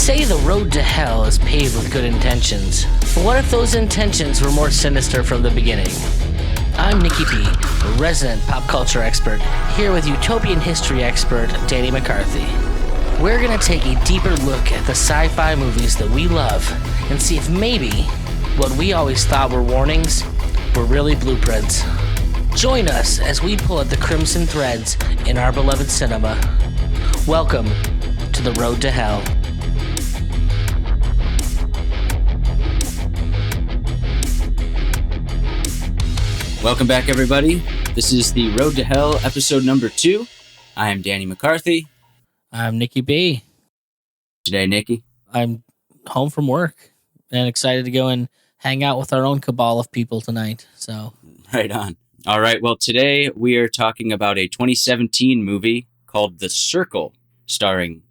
say the road to hell is paved with good intentions, but what if those intentions were more sinister from the beginning? I'm Nikki B, a resident pop culture expert, here with utopian history expert Danny McCarthy. We're going to take a deeper look at the sci-fi movies that we love and see if maybe what we always thought were warnings were really blueprints. Join us as we pull at the crimson threads in our beloved cinema. Welcome to the road to hell. Welcome back, everybody. This is the Road to Hell, episode number 2. I am Danny McCarthy. I'm Nikki B. Today, Nikki. I'm home from work and excited to go and hang out with our own cabal of people tonight. So, right on. All right. Well, today we are talking about a 2017 movie called The Circle, starring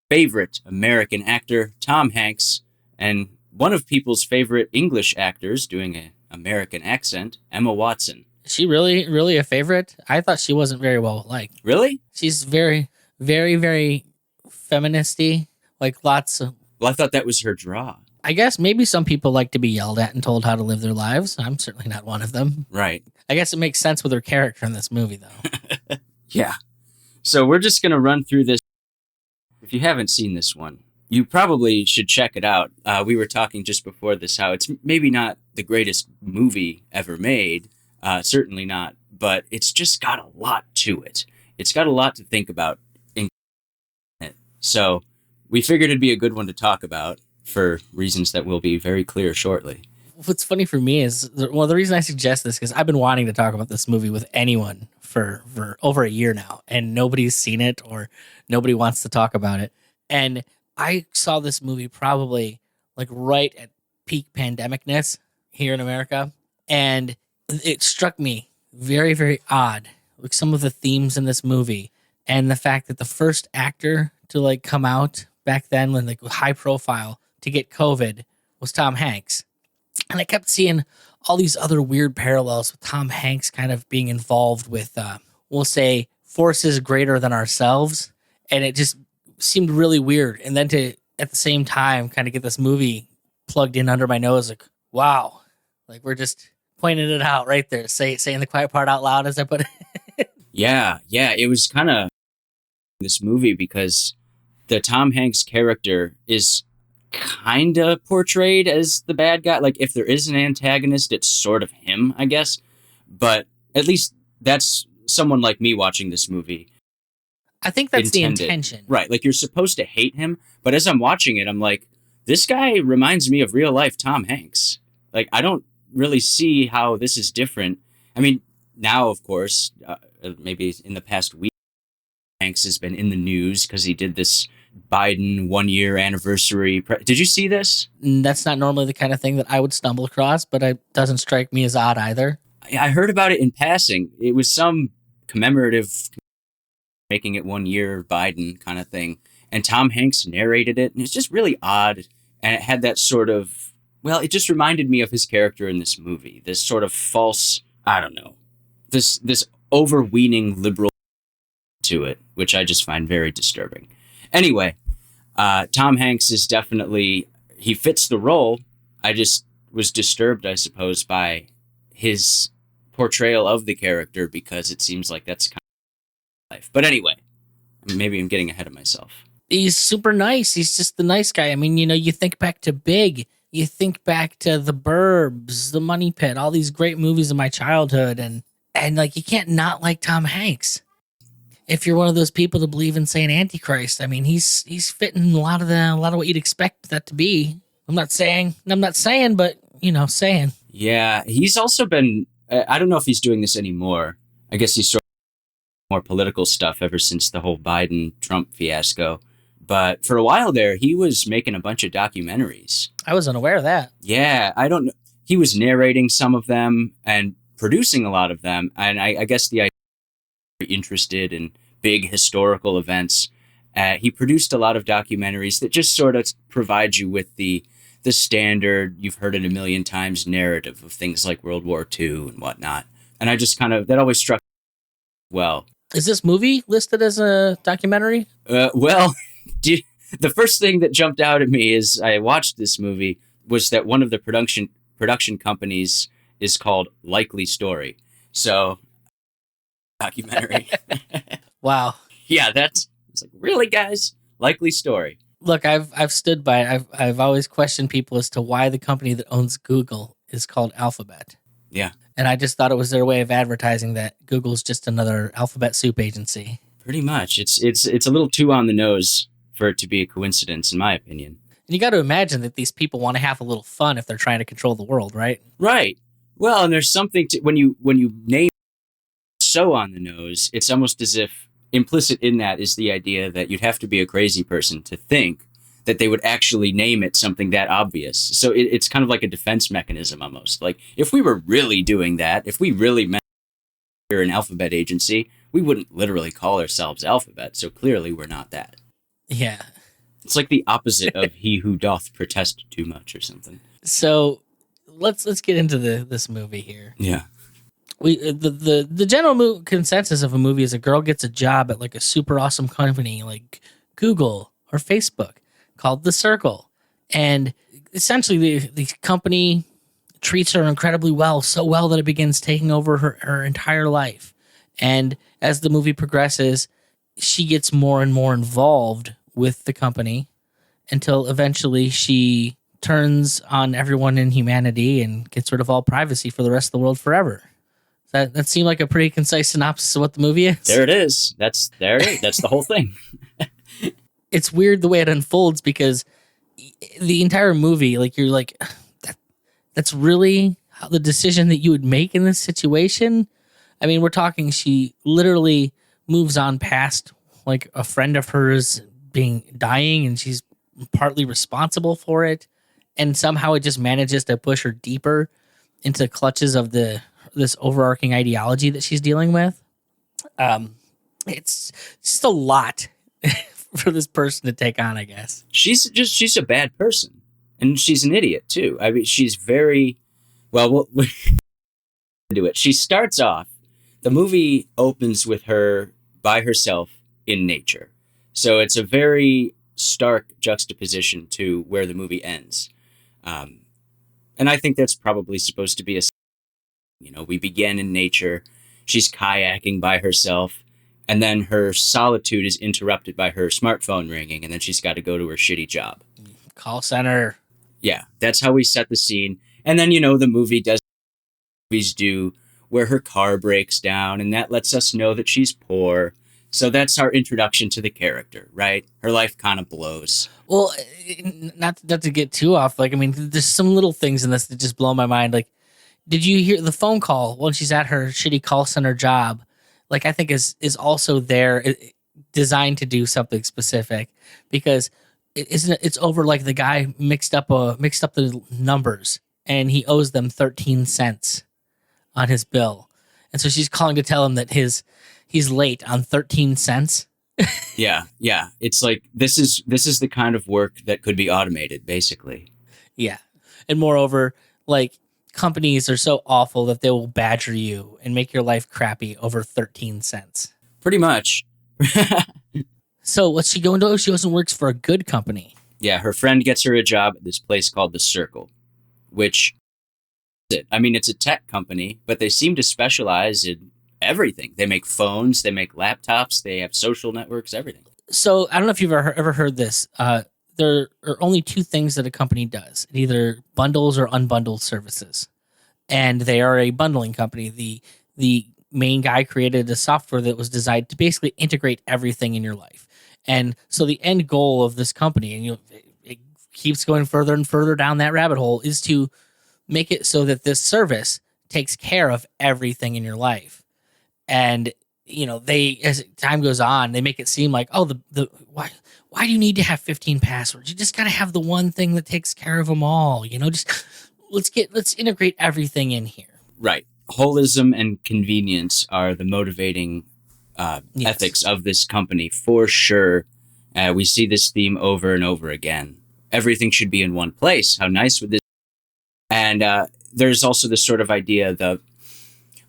favorite American actor Tom Hanks and one of people's favorite English actors doing an American accent, Emma Watson. Is she really a favorite? I thought she wasn't very well liked. Really? She's very feministy, like lots of... Well, I thought that was her draw. I guess maybe some people like to be yelled at and told how to live their lives. I'm certainly not one of them. Right. I guess it makes sense with her character in this movie, though. Yeah. So we're just going to run through this. If you haven't seen this one, you probably should check it out. We were talking just before this how it's maybe not the greatest movie ever made. Certainly not. But it's just got a lot to it. It's got a lot to think about in it. So we figured it'd be a good one to talk about for reasons that will be very clear shortly. What's funny for me is, the reason I suggest this, because I've been wanting to talk about this movie with anyone for over a year now, and nobody's seen it or nobody wants to talk about it. And I saw this movie probably like right at peak pandemicness here in America, and it struck me very, very odd, like some of the themes in this movie, and the fact that the first actor to like come out back then when like high profile to get COVID was Tom Hanks. And I kept seeing all these other weird parallels with Tom Hanks kind of being involved with, we'll say, forces greater than ourselves. And it just seemed really weird. And then to, at the same time, kind of get this movie plugged in under my nose, like, wow. Like, we're just pointing it out right there. Saying the quiet part out loud as I put it. Yeah. It was kind of this movie because the Tom Hanks character is kind of portrayed as the bad guy. Like, if there is an antagonist, it's sort of him, I guess. But at least that's someone like me watching this movie. I think that's intended. the intention. Right. Like, you're supposed to hate him. But as I'm watching it, I'm like, this guy reminds me of real life Tom Hanks. Like, I don't really see how this is different. I mean, now, of course, maybe in the past week, Hanks has been in the news because he did this Biden 1-year anniversary. Did you see this? That's not normally the kind of thing that I would stumble across, but it doesn't strike me as odd either. I heard about it in passing. It was some commemorative, making it 1 year Biden kind of thing. And Tom Hanks narrated it. And it's just really odd. And it had that sort of, well, it just reminded me of his character in this movie. This sort of false, I don't know, this overweening liberal to it, which I just find very disturbing. Anyway, Tom Hanks is definitely, he fits the role. I just was disturbed, I suppose, by his portrayal of the character because it seems like that's kind of life. But anyway, maybe I'm getting ahead of myself. He's super nice. He's just the nice guy. I mean, you know, you think back to Big, you think back to The Burbs, The Money Pit, all these great movies of my childhood, and like you can't not like Tom Hanks. If you're one of those people to believe in saying Antichrist, I mean, he's fitting a lot of what you'd expect that to be. I'm not saying, but you know, saying. Yeah, he's also been. I don't know if he's doing this anymore. I guess he's sort of more political stuff ever since the whole Biden-Trump fiasco. But for a while there, he was making a bunch of documentaries. I was unaware of that. Yeah, I don't know. He was narrating some of them and producing a lot of them, and I guess the idea interested in big historical events. He produced a lot of documentaries that just sort of provide you with the standard, you've heard it a million times, narrative of things like World War II and whatnot. And I just kind of, that always struck me well. Is this movie listed as a documentary? Well, The first thing that jumped out at me as I watched this movie was that one of the production companies is called Likely Story. So, documentary. Wow. Yeah, it's like, really, guys? Likely Story. Look, I've stood by it. I've always questioned people as to why the company that owns Google is called Alphabet. Yeah. And I just thought it was their way of advertising that Google's just another alphabet soup agency. Pretty much. It's a little too on the nose for it to be a coincidence, in my opinion. And you got to imagine that these people want to have a little fun if they're trying to control the world, right? Right. Well, and there's something to when you name so on the nose, it's almost as if implicit in that is the idea that you'd have to be a crazy person to think that they would actually name it something that obvious. So it's kind of like a defense mechanism almost. Like if we were really doing that, if we really meant we're an alphabet agency, we wouldn't literally call ourselves Alphabet. So clearly we're not that. Yeah. It's like the opposite of he who doth protest too much or something. So let's get into this movie here. Yeah. The general consensus of a movie is a girl gets a job at like a super awesome company like Google or Facebook called The Circle, and essentially the company treats her incredibly well, so well that it begins taking over her entire life. And as the movie progresses, she gets more and more involved with the company until eventually she turns on everyone in humanity and gets rid of all privacy for the rest of the world forever. That seemed like a pretty concise synopsis of what the movie is. There it is. That's the whole thing. It's weird the way it unfolds because the entire movie, like you're like, that's really how the decision that you would make in this situation. I mean, we're talking, she literally moves on past like a friend of hers dying, and she's partly responsible for it. And somehow it just manages to push her deeper into clutches of this overarching ideology that she's dealing with. It's just a lot for this person to take on, I guess. She's a bad person, and she's an idiot too. I mean, she's very well. We'll do it. She starts off. The movie opens with her by herself in nature, so it's a very stark juxtaposition to where the movie ends. And I think that's probably supposed to be a. We begin in nature. She's kayaking by herself. And then her solitude is interrupted by her smartphone ringing. And then she's got to go to her shitty job. Call center. Yeah, that's how we set the scene. And then, the movie does what movies do, where her car breaks down. And that lets us know that she's poor. So that's our introduction to the character, right? Her life kind of blows. Well, not to get too off. Like, I mean, there's some little things in this that just blow my mind. Like, did you hear the phone call when she's at her shitty call center job? Like, I think is also there designed to do something specific, because it's over like the guy mixed up the numbers and he owes them 13 cents on his bill. And so she's calling to tell him that he's late on 13 cents. Yeah. It's like this is the kind of work that could be automated, basically. Yeah. And moreover, like, companies are so awful that they will badger you and make your life crappy over 13 cents. Pretty much. So what's she going to do? She goes and works for a good company. Yeah, her friend gets her a job at this place called The Circle, which, it's a tech company, but they seem to specialize in everything. They make phones, they make laptops, they have social networks, everything. So I don't know if you've ever heard this. There are only two things that a company does. It either bundles or unbundles services. And they are a bundling company. The main guy created a software that was designed to basically integrate everything in your life. And so the end goal of this company, and it keeps going further and further down that rabbit hole, is to make it so that this service takes care of everything in your life. And they, as time goes on, they make it seem like, oh, why do you need to have 15 passwords? You just got to have the one thing that takes care of them all. Just let's integrate everything in here. Right. Holism and convenience are the motivating ethics of this company, for sure. We see this theme over and over again. Everything should be in one place. How nice would this? And there's also this sort of idea that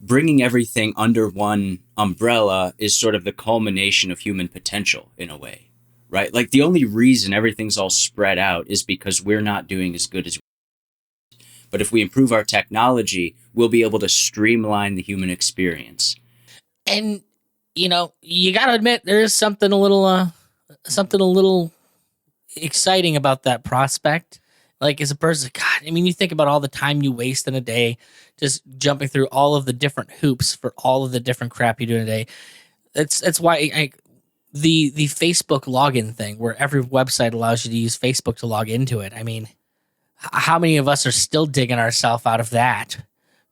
bringing everything under one umbrella is sort of the culmination of human potential in a way, right? Like the only reason everything's all spread out is because we're not doing as good as. But if we improve our technology, we'll be able to streamline the human experience. And you got to admit there is something a little exciting about that prospect. Like as a person, God, I mean, you think about all the time you waste in a day just jumping through all of the different hoops for all of the different crap you do in a day. That's why the Facebook login thing, where every website allows you to use Facebook to log into it. I mean, how many of us are still digging ourselves out of that?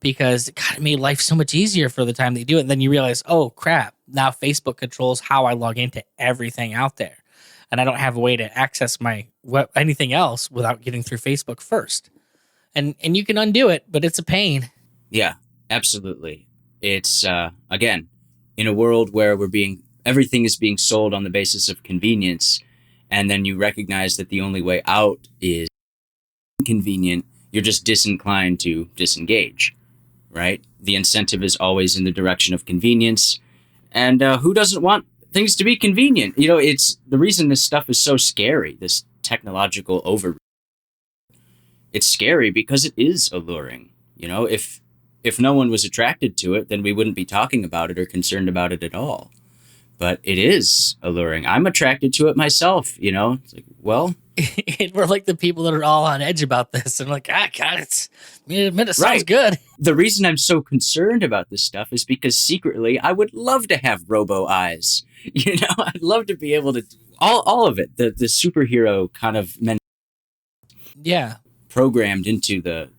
Because God, it made life so much easier for the time that you do it. And then you realize, oh crap, now Facebook controls how I log into everything out there. And I don't have a way to access my anything else without getting through Facebook first. And you can undo it, but it's a pain. Yeah, absolutely. It's again, in a world where everything is being sold on the basis of convenience, and then you recognize that the only way out is inconvenient, you're just disinclined to disengage, right? The incentive is always in the direction of convenience, and who doesn't want things to be convenient? It's the reason this stuff is so scary, this technological over. It's scary because it is alluring. If no one was attracted to it, then we wouldn't be talking about it or concerned about it at all. But it is alluring. I'm attracted to it myself, It's like, well, we're like the people that are all on edge about this. And like, God, it sounds right. Good. The reason I'm so concerned about this stuff is because secretly I would love to have robo eyes. I'd love to be able to all of it. The superhero kind of programmed into the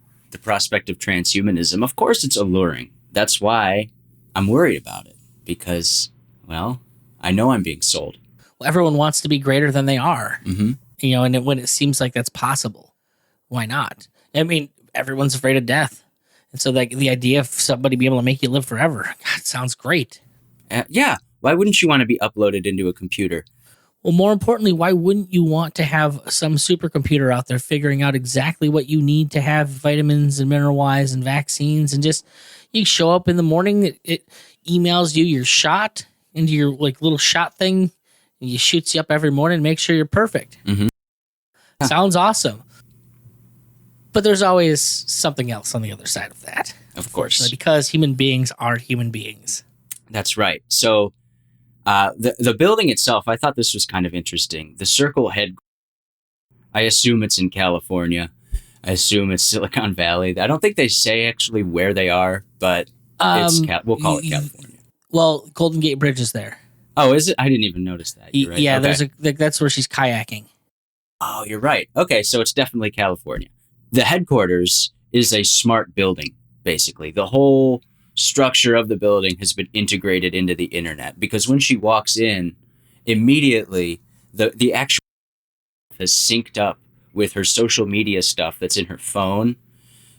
prospect of transhumanism. Of course, it's alluring. That's why I'm worried about it, because, well, I know I'm being sold. Well, everyone wants to be greater than they are. Mm-hmm. And when it seems like that's possible, why not? I mean, everyone's afraid of death. And so the idea of somebody being able to make you live forever, God, sounds great. Yeah. Why wouldn't you want to be uploaded into a computer? Well, more importantly, why wouldn't you want to have some supercomputer out there figuring out exactly what you need to have vitamins and mineral-wise and vaccines, and just you show up in the morning, it emails you your shot into your little shot thing, and you shoots you up every morning and makes sure you're perfect. Mm-hmm. Sounds awesome. But there's always something else on the other side of that. Of course. Because human beings aren't human beings. That's right. So the building itself, I thought this was kind of interesting. The Circle head, I assume it's in California. I assume it's Silicon Valley. I don't think they say actually where they are, but we'll call it California. Well, Golden Gate Bridge is there. Oh, is it? I didn't even notice that. You're right. Yeah, okay. That's where she's kayaking. Oh, you're right. Okay, so it's definitely California. The headquarters is a smart building, basically. The whole structure of the building has been integrated into the internet, because when she walks in, immediately the actual has synced up with her social media stuff that's in her phone,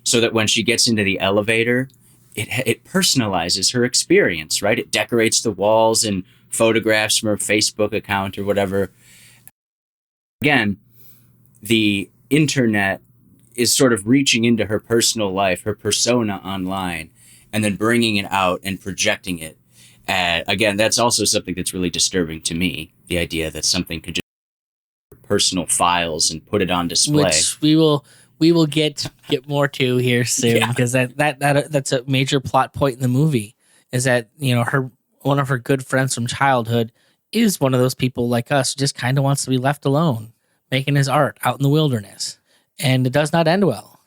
so that when she gets into the elevator, it personalizes her experience, right? It decorates the walls and photographs from her Facebook account or whatever. Again, the internet is sort of reaching into her personal life, her persona online, and then bringing it out and projecting it. Again, that's also something that's really disturbing to me, the idea that something could just personal files and put it on display. Which we will get more to here soon, because that's a major plot point in the movie, is that one of her good friends from childhood is one of those people like us who just kind of wants to be left alone, making his art out in the wilderness. And it does not end well.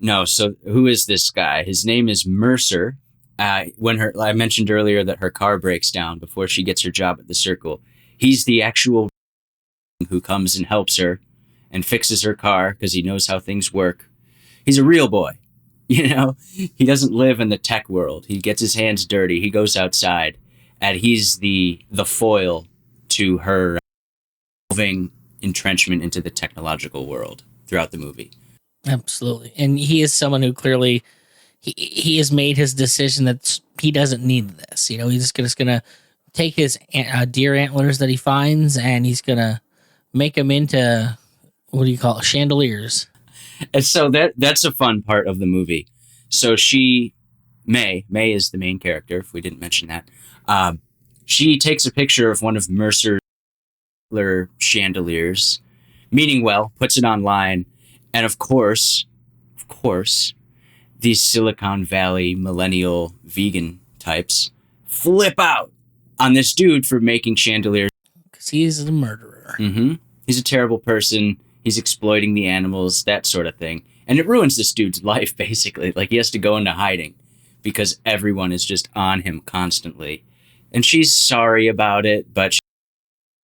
No, so who is this guy? His name is Mercer. I mentioned earlier that her car breaks down before she gets her job at the Circle. He's the actual who comes and helps her and fixes her car because he knows how things work. He's a real boy. He doesn't live in the tech world. He gets his hands dirty. He goes outside, and he's the foil to her evolving entrenchment into the technological world throughout the movie. Absolutely. And he is someone who clearly he has made his decision that he doesn't need this. He's just gonna take his deer antlers that he finds, and he's gonna make them into, what do you call it, chandeliers. And so that's a fun part of the movie. So Mae is the main character, if we didn't mention that. She takes a picture of one of Mercer's chandeliers, meaning well, puts it online, and of course, these Silicon Valley millennial vegan types flip out on this dude for making chandeliers. Because he's the murderer. Mm-hmm. He's a terrible person. He's exploiting the animals, that sort of thing. And it ruins this dude's life, basically. Like, he has to go into hiding because everyone is just on him constantly. And she's sorry about it, but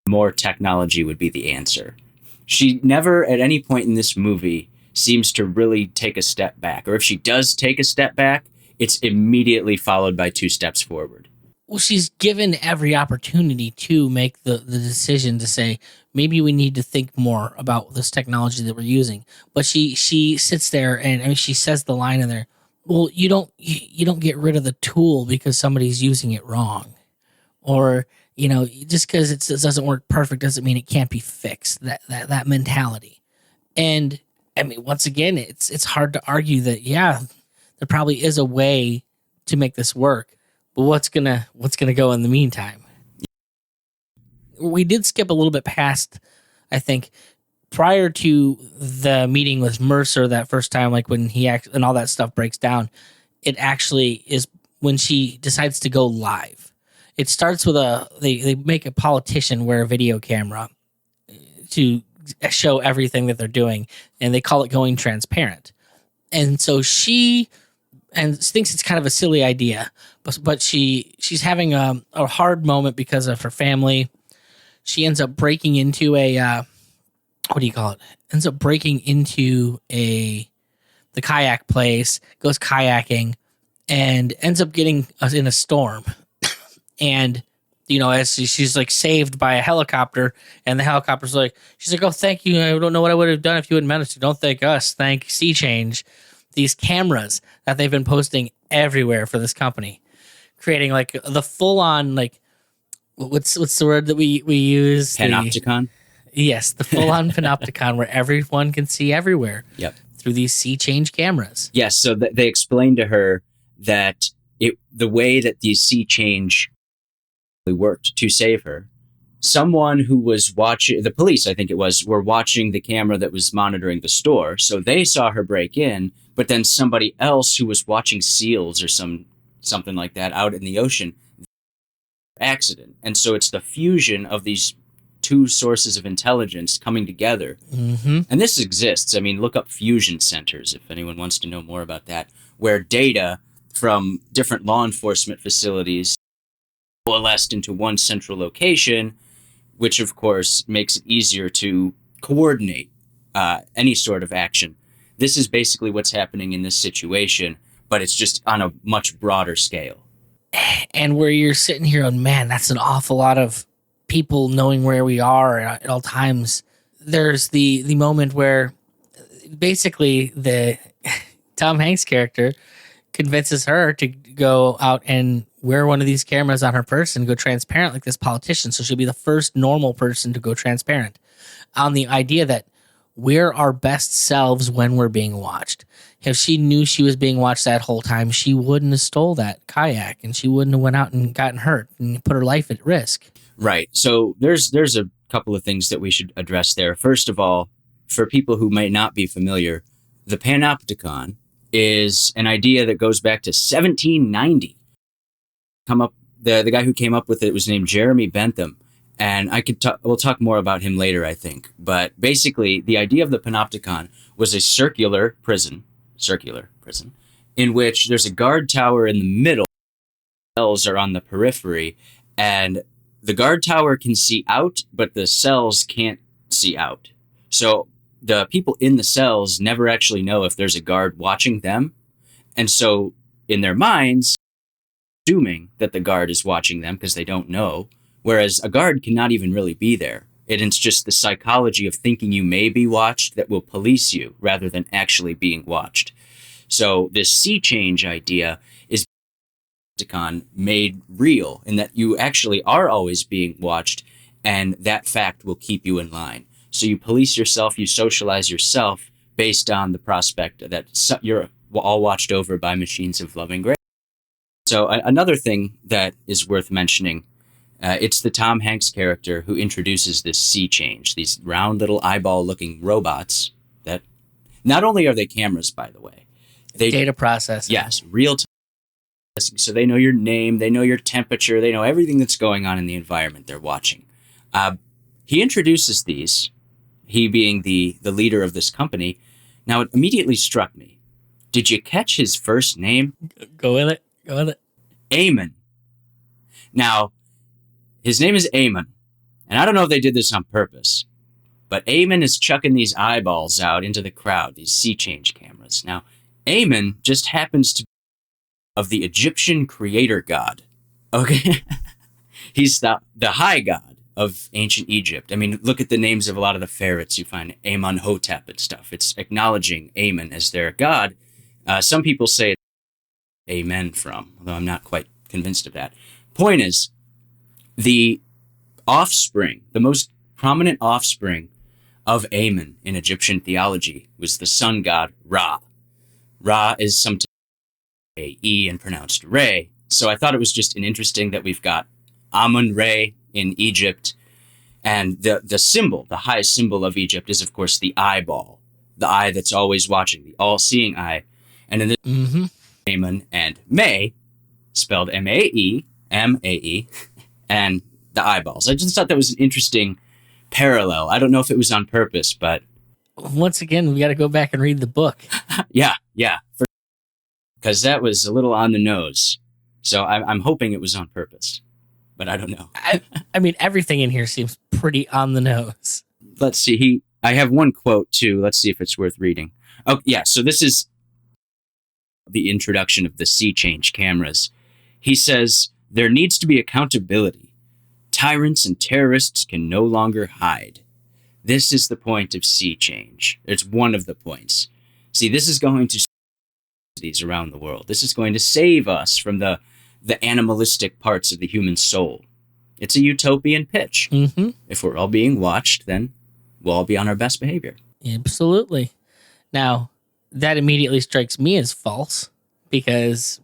more technology would be the answer. She never, at any point in this movie, seems to really take a step back. Or if she does take a step back, it's immediately followed by 2 steps forward. Well, she's given every opportunity to make the decision to say, maybe we need to think more about this technology that we're using. But she sits there and I mean, she says the line in there, well, you don't get rid of the tool because somebody's using it wrong. Or, just because it doesn't work perfect doesn't mean it can't be fixed. That mentality. And I mean, once again, it's hard to argue that, yeah, there probably is a way to make this work. But what's gonna go in the meantime? We did skip a little bit past, I think, prior to the meeting with Mercer that first time, like when and all that stuff breaks down. It actually is when she decides to go live. It starts with they make a politician wear a video camera to show everything that they're doing, and they call it going transparent. And so she thinks it's kind of a silly idea, but she's having a hard moment because of her family. She ends up breaking into ends up breaking into the kayak place, goes kayaking, and ends up getting in a storm. And as she's like saved by a helicopter, and the helicopter's like, she's like, oh, thank you. I don't know what I would have done if you hadn't managed to. Don't thank us. Thank Sea Change. These cameras that they've been posting everywhere for this company, creating like the full on, like, what's the word that we use? Panopticon? Yes, the full on panopticon where everyone can see everywhere. Yep. Through these Sea Change cameras. Yes, so they explained to her that the way that these Sea Change worked to save her, someone who was watching, the police, I think it was, were watching the camera that was monitoring the store. So they saw her break in, but then somebody else who was watching seals or something like that out in the ocean, accident. And so it's the fusion of these 2 sources of intelligence coming together. Mm-hmm. And this exists. I mean, look up fusion centers if anyone wants to know more about that, where data from different law enforcement facilities coalesced into one central location, which of course makes it easier to coordinate any sort of action. This is basically what's happening in this situation, but it's just on a much broader scale. And where you're sitting here and, man, that's an awful lot of people knowing where we are at all times. There's the moment where basically the Tom Hanks character convinces her to go out and wear one of these cameras on her person, go transparent like this politician. So she'll be the first normal person to go transparent on the idea that we're our best selves when we're being watched. If she knew she was being watched that whole time, she wouldn't have stole that kayak, and she wouldn't have went out and gotten hurt and put her life at risk. Right. So there's a couple of things that we should address there. First of all, for people who might not be familiar, the panopticon is an idea that goes back to 1790. The guy who came up with it was named Jeremy Bentham, and we'll talk more about him later, I think. But basically, the idea of the panopticon was a circular prison, in which there's a guard tower in the middle, cells are on the periphery, and the guard tower can see out, but the cells can't see out. So the people in the cells never actually know if there's a guard watching them. And so in their minds, assuming that the guard is watching them because they don't know, whereas a guard cannot even really be there. It's just the psychology of thinking you may be watched that will police you rather than actually being watched. So this Sea Change idea is made real in that you actually are always being watched, and that fact will keep you in line. So you police yourself, you socialize yourself based on the prospect that you're all watched over by machines of loving grace. So another thing that is worth mentioning, It's the Tom Hanks character who introduces this sea change, these round little eyeball-looking robots that not only are they cameras, by the way, they Data processing. yes, real time. So they know your name, they know your temperature, they know everything that's going on in the environment they're watching. He introduces these, he being the leader of this company. Now, it immediately struck me. Did you catch his first name? Go with it. Go with it. Eamon. Now, his name is Eamon, and I don't know if they did this on purpose, but Eamon is chucking these eyeballs out into the crowd, these sea change cameras. Now, Eamon just happens to be of the Egyptian creator god. Okay? He's the high god of ancient Egypt. I mean, look at the names of a lot of the pharaohs you find, Amon Hotep and stuff. It's acknowledging Amen as their god. Some people say it's amen from, although I'm not quite convinced of that. Point is, the offspring, the most prominent offspring of Amen in Egyptian theology was the sun god Ra. Ra is sometimes A-E and pronounced Re. So I thought it was just an interesting that we've got Amun-Re in Egypt. And the symbol, the highest symbol of Egypt is, of course, the eyeball, the eye that's always watching, the all-seeing eye. And in this, Amen and Mae, spelled M-A-E, M-A-E, and the eyeballs. I just thought that was an interesting parallel. I don't know if it was on purpose, but... Once again, we got to go back and read the book. Yeah. Because that was a little on the nose. So I'm hoping it was on purpose, but I don't know. I mean, everything in here seems pretty on the nose. Let's see. I have one quote, too. Let's see if it's worth reading. Oh, yeah. So this is the introduction of the sea change cameras. He says, there needs to be accountability. Tyrants and terrorists can no longer hide. This is the point of sea change. It's one of the points. See, this is going to these around the world. This is going to save us from the animalistic parts of the human soul. It's a utopian pitch. Mm-hmm. If we're all being watched, then we'll all be on our best behavior. Absolutely. Now, that immediately strikes me as false because,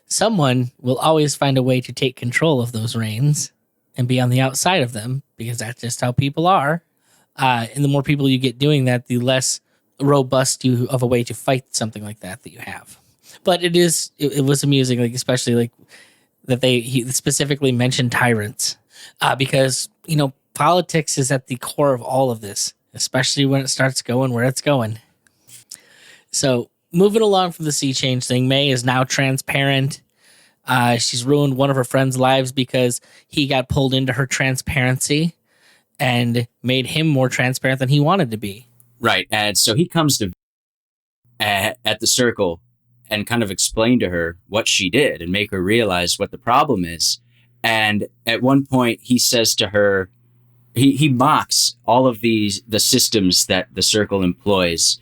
someone will always find a way to take control of those reins and be on the outside of them because that's just how people are. And the more people you get doing that, the less robust of a way to fight something like that you have. But it was amusing, especially that he specifically mentioned tyrants because, politics is at the core of all of this, especially when it starts going where it's going. So moving along from the sea change thing, Mae is now transparent. She's ruined one of her friends' lives because he got pulled into her transparency and made him more transparent than he wanted to be. Right. And so he comes to at the circle and kind of explain to her what she did and make her realize what the problem is. And at one point he says to her, he mocks all of the systems that the circle employs.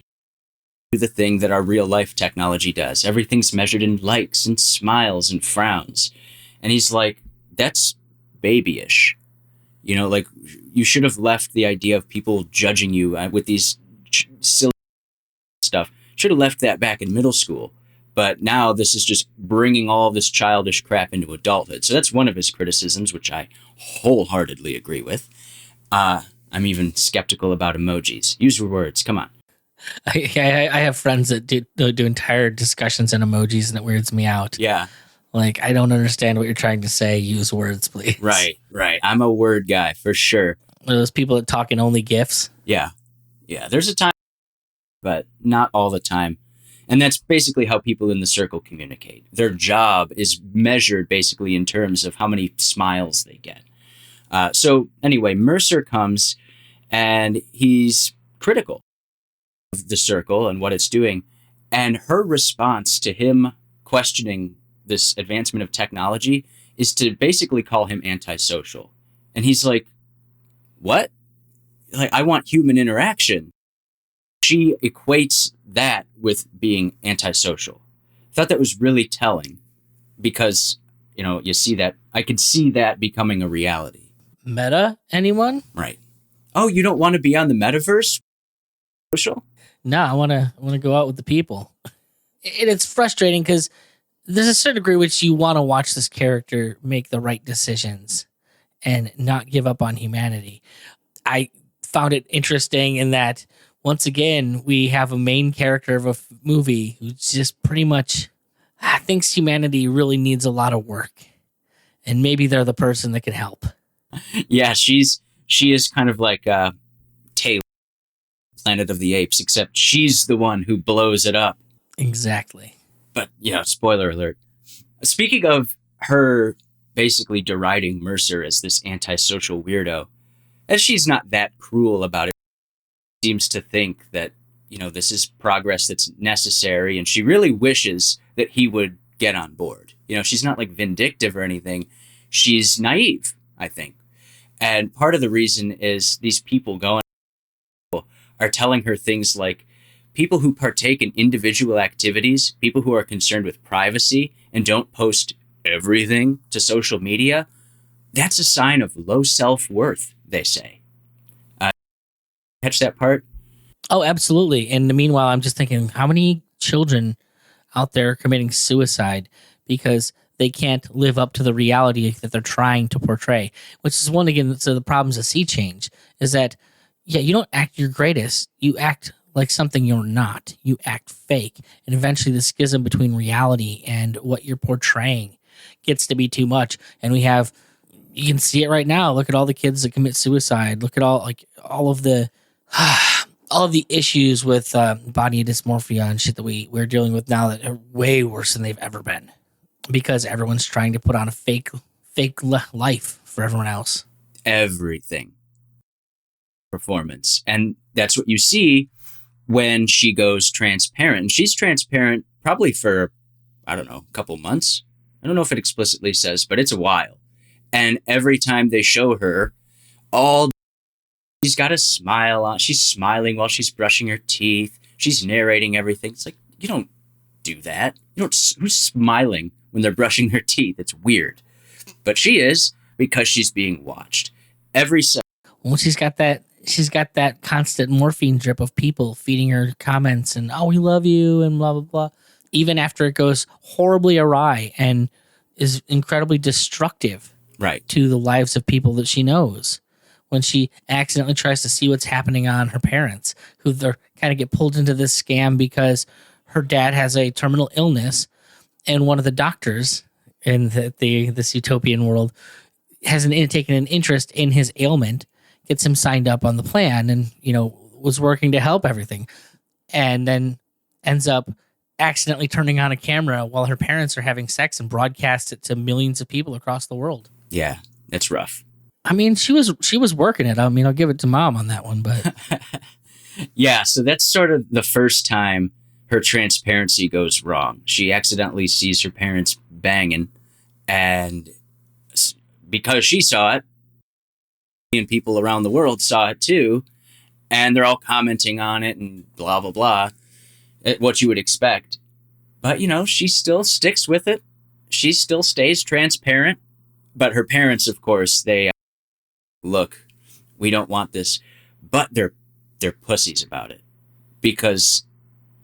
The thing that our real life technology does. Everything's measured in likes and smiles and frowns. And he's like, that's babyish. You should have left the idea of people judging you with these silly stuff. Should have left that back in middle school. But now this is just bringing all this childish crap into adulthood. So that's one of his criticisms, which I wholeheartedly agree with. I'm even skeptical about emojis. Use your words. Come on. I have friends that do entire discussions in emojis, and it weirds me out. Yeah. I don't understand what you're trying to say. Use words, please. Right. I'm a word guy, for sure. Are those people that talk in only GIFs? Yeah. There's a time, but not all the time. And that's basically how people in the circle communicate. Their job is measured basically in terms of how many smiles they get. So anyway, Mercer comes and he's critical of the circle and what it's doing. And her response to him questioning this advancement of technology is to basically call him antisocial. And he's like, what? I want human interaction. She equates that with being antisocial. I thought that was really telling because, you see that. I could see that becoming a reality. Meta, anyone? Right. Oh, you don't want to be on the metaverse? Social? No, I want to go out with the people. And it's frustrating because there's a certain degree which you want to watch this character make the right decisions and not give up on humanity. I found it interesting in that once again we have a main character of a movie who just pretty much thinks humanity really needs a lot of work, and maybe they're the person that can help. Yeah, she is kind of like Taylor, Planet of the Apes, except she's the one who blows it up. Exactly. But yeah, spoiler alert. Speaking of her basically deriding Mercer as this antisocial weirdo, as she's not that cruel about it, seems to think that, this is progress that's necessary, and she really wishes that he would get on board. She's not like vindictive or anything. She's naive, I think. And part of the reason is these people are telling her things like people who partake in individual activities, people who are concerned with privacy and don't post everything to social media, that's a sign of low self-worth, they say. Catch that part? Oh, absolutely. And meanwhile, I'm just thinking, how many children out there committing suicide because they can't live up to the reality that they're trying to portray? Which is one, again, so the problems of sea change is that, yeah, you don't act your greatest. You act like something you're not. You act fake. And eventually the schism between reality and what you're portraying gets to be too much. And you can see it right now. Look at all the kids that commit suicide. Look at all of the issues with body dysmorphia and shit that we're dealing with now that are way worse than they've ever been, because everyone's trying to put on a fake life for everyone else. Everything. Performance. And that's what you see when she goes transparent. And she's transparent probably for, I don't know, a couple months. I don't know if it explicitly says, but it's a while. And every time they show her, she's got a smile on. She's smiling while she's brushing her teeth. She's narrating everything. It's like, you don't do that. Who's smiling when they're brushing their teeth? It's weird. But she is, because she's being watched. Every second. Well, she's got that constant morphine drip of people feeding her comments and, oh, we love you and blah, blah, blah. Even after it goes horribly awry and is incredibly destructive to the lives of people that she knows. When she accidentally tries to see what's happening on her parents, who they're kind of get pulled into this scam because her dad has a terminal illness, and one of the doctors in this utopian world has taken an interest in his ailment, gets him signed up on the plan, and was working to help everything, and then ends up accidentally turning on a camera while her parents are having sex and broadcast it to millions of people across the world. Yeah, that's rough. I mean, she was working it. I mean, I'll give it to Mom on that one, but yeah. So that's sort of the first time her transparency goes wrong. She accidentally sees her parents banging, and because she saw it, and people around the world saw it too, and they're all commenting on it and blah blah blah, what you would expect. But she still sticks with it. She still stays transparent. But her parents, of course, they look, we don't want this, but they're pussies about it, because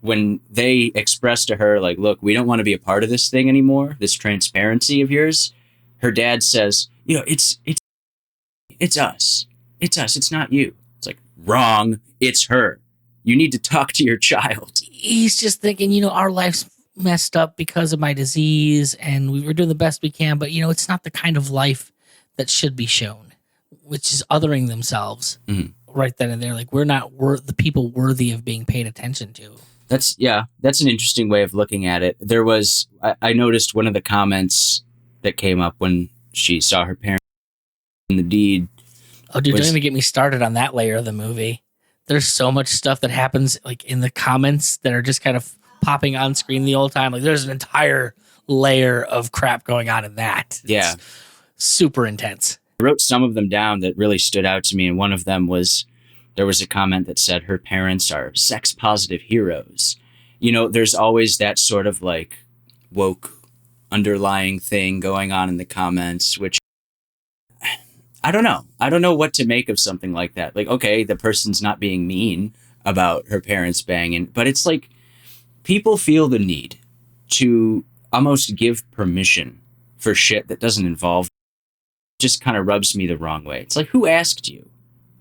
when they express to her, like, look, we don't want to be a part of this thing anymore, this transparency of yours, her dad says, it's us, it's not you. It's like, wrong, it's her. You need to talk to your child. He's just thinking, our life's messed up because of my disease, and we were doing the best we can, but it's not the kind of life that should be shown, which is othering themselves right then and there. Like, we're not the people worthy of being paid attention to. That's an interesting way of looking at it. There was, I noticed one of the comments that came up when she saw her parents in the deed. Oh, dude, don't even get me started on that layer of the movie. There's so much stuff that happens like in the comments that are just kind of popping on screen the whole time. Like, there's an entire layer of crap going on in that. Yeah. It's super intense. I wrote some of them down that really stood out to me, and one of them was, there was a comment that said her parents are sex positive heroes. There's always that sort of like woke underlying thing going on in the comments, which I don't know. I don't know what to make of something like that. Like, okay, the person's not being mean about her parents banging, but it's like, people feel the need to almost give permission for shit that doesn't involve, just kind of rubs me the wrong way. It's like, who asked you?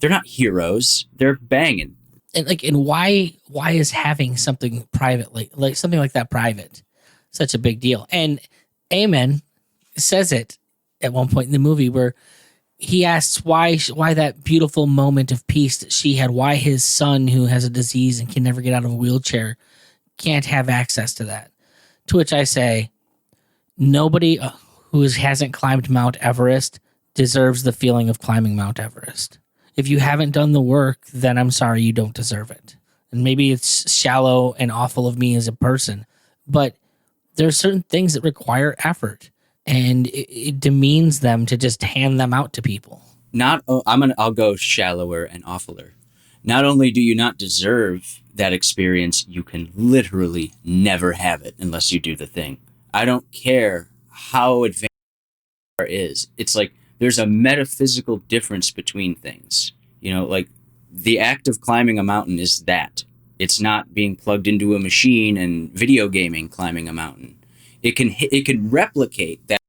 They're not heroes. They're banging. And why is having something private, like something like that private, such a big deal? And Eamon says it at one point in the movie where he asks why that beautiful moment of peace that she had, why his son who has a disease and can never get out of a wheelchair can't have access to that. To which I say, nobody who hasn't climbed Mount Everest deserves the feeling of climbing Mount Everest. If you haven't done the work, then I'm sorry, you don't deserve it. And maybe it's shallow and awful of me as a person, but there are certain things that require effort, and it demeans them to just hand them out to people. I'll go shallower and awfuler. Not only do you not deserve that experience, you can literally never have it unless you do the thing. I don't care how advanced it is. It's like there's a metaphysical difference between things. You know, like the act of climbing a mountain is that. It's not being plugged into a machine and video gaming climbing a mountain. It can replicate that,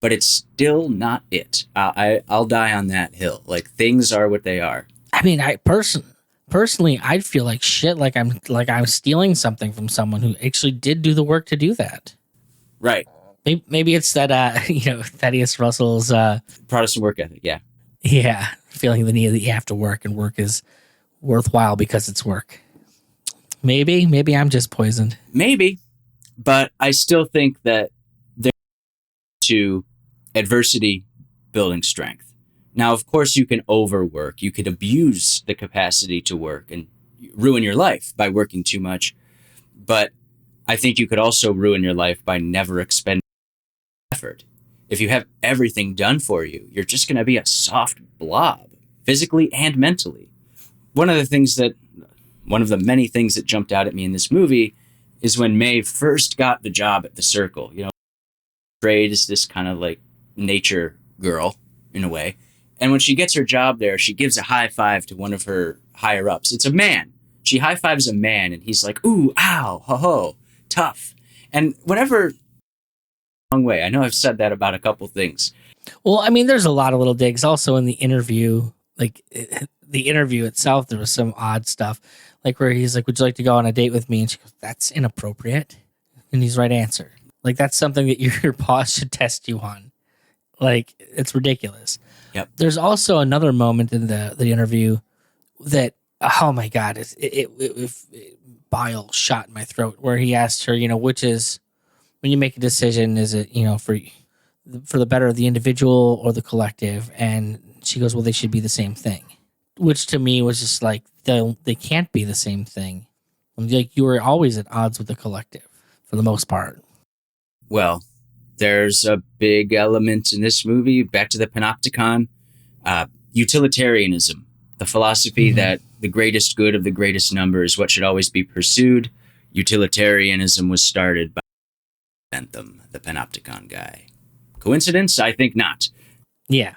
but it's still not it. I'll die on that hill. Like, things are what they are. I mean, personally, I'd feel like shit, like I'm stealing something from someone who actually did do the work to do that. Right. Maybe it's that Thaddeus Russell's Protestant work ethic. Yeah, feeling the need that you have to work, and work is worthwhile because it's work. Maybe I'm just poisoned. Maybe, but I still think that there's to adversity building strength. Now, of course, you can overwork. You could abuse the capacity to work and ruin your life by working too much. But I think you could also ruin your life by never expending effort. If you have everything done for you, you're just going to be a soft blob, physically and mentally. One of the many things that jumped out at me in this movie is when Mae first got the job at the Circle. You know, portrayed as this kind of like nature girl in a way. And when she gets her job there, she gives a high five to one of her higher ups. It's a man. She high fives a man, and he's like, "Ooh, ow, ho ho, tough." And whatever. Wrong way. I know I've said that about a couple things. Well, I mean, there's a lot of little digs. Also in the interview, like the interview itself, there was some odd stuff, like where he's like, "Would you like to go on a date with me?" And she goes, "That's inappropriate." And he's right answer. Like, that's something that your boss should test you on. Like, it's ridiculous. Yep. There's also another moment in the interview that, oh my God, it bile shot in my throat, where he asked her, which is, when you make a decision, is it, for the better of the individual or the collective? And she goes, well, they should be the same thing, which to me was just like, they can't be the same thing. Like, you were always at odds with the collective for the most part. Well, there's a big element in this movie, back to the panopticon, utilitarianism, the philosophy that the greatest good of the greatest number is what should always be pursued. Utilitarianism was started by Bentham, the panopticon guy. Coincidence? I think not. Yeah.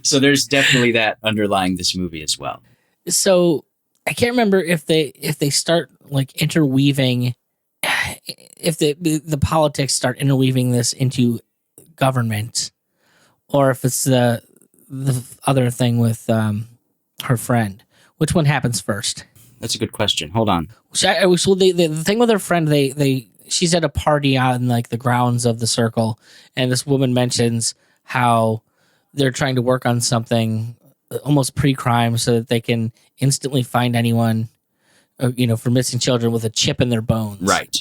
So there's definitely that underlying this movie as well. So I can't remember if they start like interweaving, if the politics start interweaving this into government, or if it's the other thing with her friend. Which one happens first? That's a good question. Hold on. So the thing with her friend, she's at a party on like the grounds of the Circle, and this woman mentions how they're trying to work on something almost pre-crime so that they can instantly find anyone, for missing children with a chip in their bones. Right.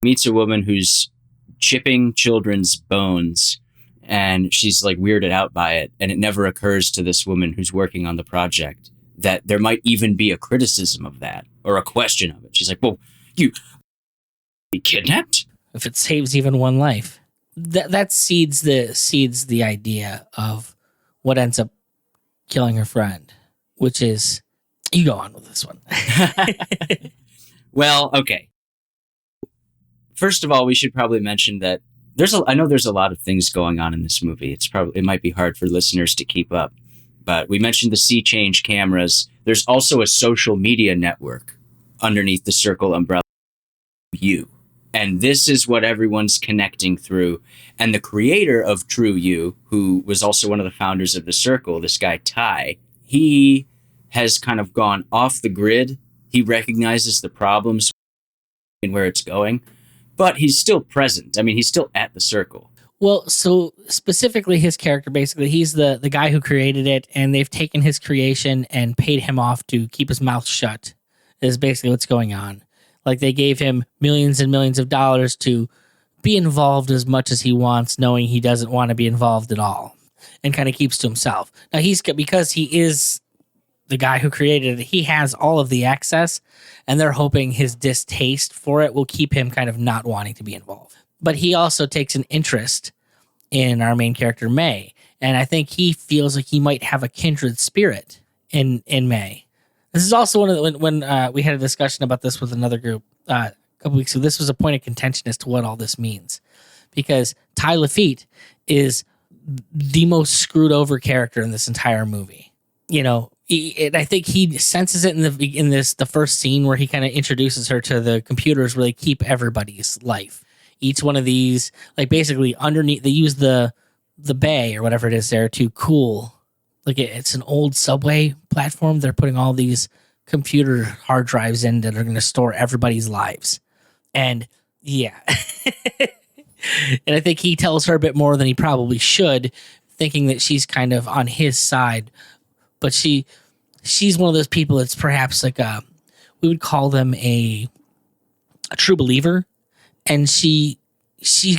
Meets a woman who's chipping children's bones, and she's like weirded out by it. And it never occurs to this woman who's working on the project that there might even be a criticism of that or a question of it. She's like, well, you be kidnapped? If it saves even one life, that seeds the idea of what ends up killing her friend, which is, you go on with this one. Well, okay. First of all, we should probably mention that I know there's a lot of things going on in this movie. It might be hard for listeners to keep up, but we mentioned the sea change cameras. There's also a social media network underneath the Circle umbrella. And this is what everyone's connecting through. And the creator of True You, who was also one of the founders of the Circle, this guy Ty, he has kind of gone off the grid. He recognizes the problems and where it's going, but he's still present. I mean, he's still at the Circle. Well, so specifically his character, basically, he's the guy who created it, and they've taken his creation and paid him off to keep his mouth shut, is basically what's going on. Like, they gave him millions and millions of dollars to be involved as much as he wants, knowing he doesn't want to be involved at all, and kind of keeps to himself. Now, because he is the guy who created it, he has all of the access, and they're hoping his distaste for it will keep him kind of not wanting to be involved. But he also takes an interest in our main character, Mae, and I think he feels like he might have a kindred spirit in Mae. This is also one of the, when we had a discussion about this with another group a couple weeks ago. This was a point of contention as to what all this means, because Ty Lafitte is the most screwed over character in this entire movie. You know, I think he senses it in the first scene where he kind of introduces her to the computers where they keep everybody's life. Each one of these, like, basically underneath, they use the bay or whatever it is there to cool. Like, it's an old subway platform. They're putting all these computer hard drives in that are going to store everybody's lives. And yeah. And I think he tells her a bit more than he probably should, thinking that she's kind of on his side. But she's one of those people that's perhaps like we would call them a true believer. And she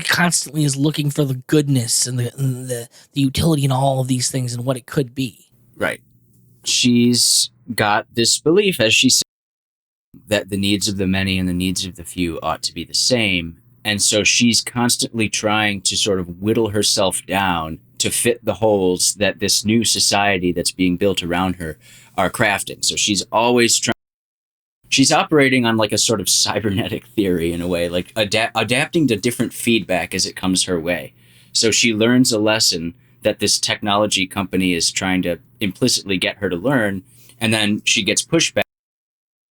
constantly is looking for the goodness and the utility in all of these things and what it could be. Right. She's got this belief, as she said, that the needs of the many and the needs of the few ought to be the same. And so she's constantly trying to sort of whittle herself down to fit the holes that this new society that's being built around her are crafting. So she's always trying. She's operating on like a sort of cybernetic theory in a way, like adapting to different feedback as it comes her way. So she learns a lesson that this technology company is trying to implicitly get her to learn, and then she gets pushback.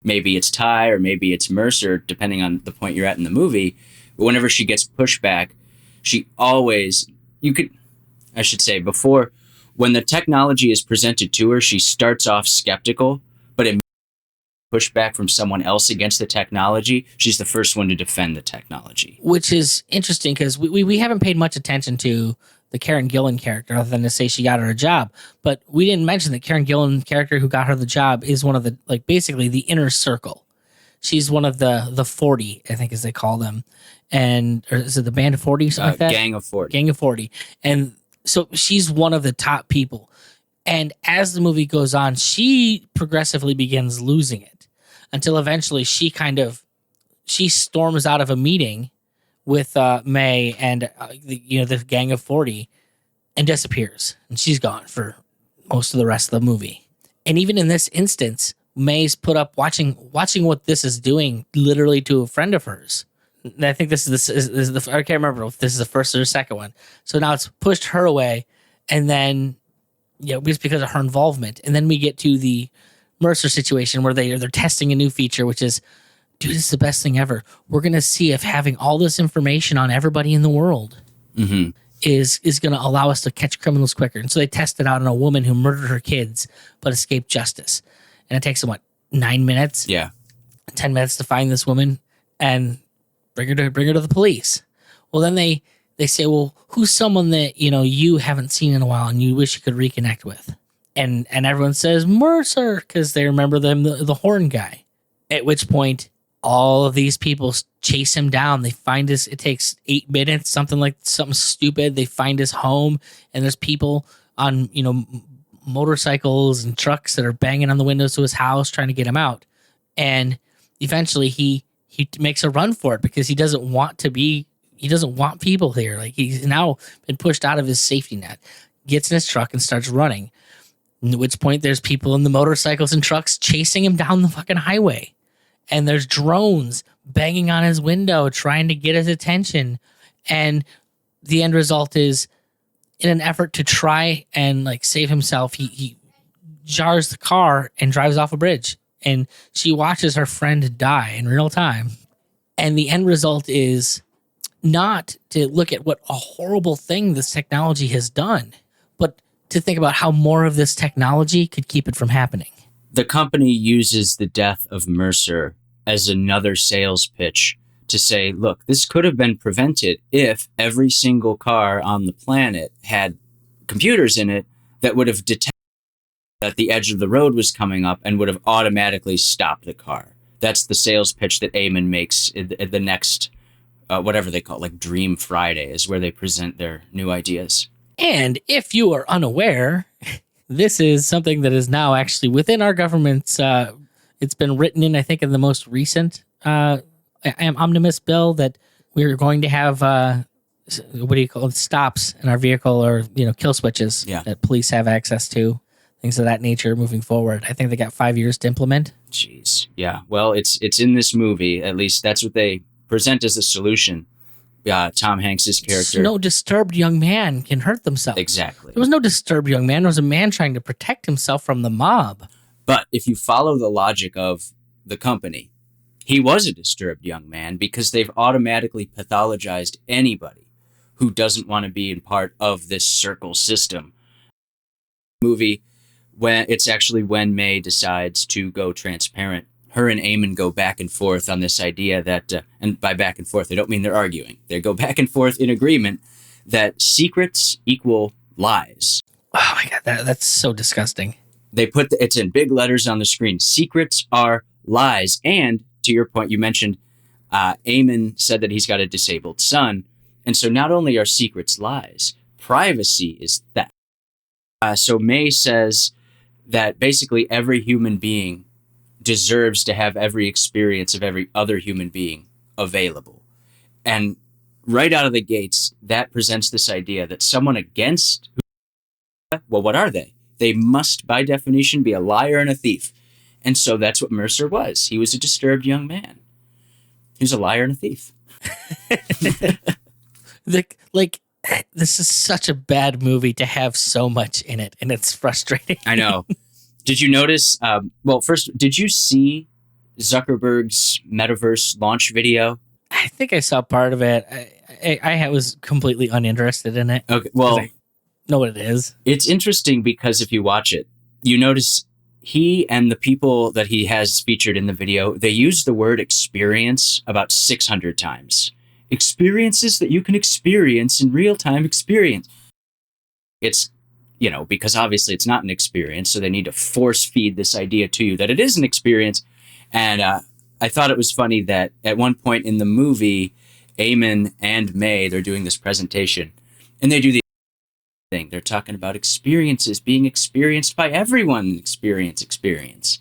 Maybe it's Ty or maybe it's Mercer, depending on the point you're at in the movie. But whenever she gets pushback, she always, before, when the technology is presented to her, she starts off skeptical, but it pushback from someone else against the technology, she's the first one to defend the technology. Which is interesting because we haven't paid much attention to the Karen Gillan character other than to say she got her a job. But we didn't mention that Karen Gillan character who got her the job is one of the, like, basically the inner circle. She's one of the 40, I think, as they call them. And or is it the Band of 40 or something like that? Gang of 40. Gang of 40. And so she's one of the top people. And as the movie goes on, she progressively begins losing it until eventually she storms out of a meeting with Mae and the Gang of 40 and disappears. And she's gone for most of the rest of the movie. And even in this instance, Mae's put up watching what this is doing literally to a friend of hers. And I think this is the I can't remember if this is the first or the second one. So now it's pushed her away, and then just because of her involvement. And then we get to the Mercer situation where they're testing a new feature, which is, dude, this is the best thing ever. We're gonna see if having all this information on everybody in the world is gonna allow us to catch criminals quicker. And so they test it out on a woman who murdered her kids but escaped justice. And it takes them 9 minutes? Yeah. 10 minutes to find this woman and bring her to the police. Well, then they say, well, who's someone that you haven't seen in a while and you wish you could reconnect with? And everyone says Mercer because they remember the horn guy. At which point, all of these people chase him down. They find his. It takes 8 minutes, something stupid. They find his home, and there's people on motorcycles and trucks that are banging on the windows to his house trying to get him out. And eventually, he makes a run for it because he doesn't want people here. Like, he's now been pushed out of his safety net. Gets in his truck and starts running. At which point there's people in the motorcycles and trucks chasing him down the fucking highway. And there's drones banging on his window trying to get his attention. And the end result is, in an effort to try and save himself, he jars the car and drives off a bridge. And she watches her friend die in real time. And the end result is not to look at what a horrible thing this technology has done, but to think about how more of this technology could keep it from happening. The company uses the death of Mercer as another sales pitch to say, look, this could have been prevented if every single car on the planet had computers in it that would have detected that the edge of the road was coming up and would have automatically stopped the car. That's the sales pitch that Eamon makes in the next, whatever they call it, like Dream Friday, is where they present their new ideas. And if you are unaware, this is something that is now actually within our government's, it's been written in, I think, in the most recent omnibus bill that we're going to have, what do you call it, stops in our vehicle, or, kill switches that police have access to. Things of that nature moving forward. I think they got 5 years to implement. Jeez. Yeah. Well, it's in this movie. At least that's what they present as the solution. Tom Hanks's character. No disturbed young man can hurt themselves. Exactly. There was no disturbed young man. There was a man trying to protect himself from the mob. But if you follow the logic of the company, he was a disturbed young man because they've automatically pathologized anybody who doesn't want to be in part of this circle system. Movie. When Mae decides to go transparent, her and Eamon go back and forth on this idea that, and by back and forth, I don't mean they're arguing. They go back and forth in agreement that secrets equal lies. Oh my God, that's so disgusting. They put it's in big letters on the screen. Secrets are lies. And to your point, you mentioned Eamon said that he's got a disabled son. And so not only are secrets lies, privacy is theft. So Mae says that basically every human being deserves to have every experience of every other human being available. And right out of the gates, that presents this idea that someone against, well, what are they? They must, by definition, be a liar and a thief. And so that's what Mercer was. He was a disturbed young man. He was a liar and a thief. This is such a bad movie to have so much in it, and it's frustrating. I know. Did you notice? First, did you see Zuckerberg's metaverse launch video? I think I saw part of it. I was completely uninterested in it. Okay, well, I know what it is. It's interesting because if you watch it, you notice he and the people that he has featured in the video, they use the word experience about 600 times. Experiences that you can experience in real-time experience. It's, because obviously it's not an experience, so they need to force feed this idea to you that it is an experience. And I thought it was funny that at one point in the movie, Eamon and Mae, they're doing this presentation, and they do the thing. They're talking about experiences being experienced by everyone. Experience.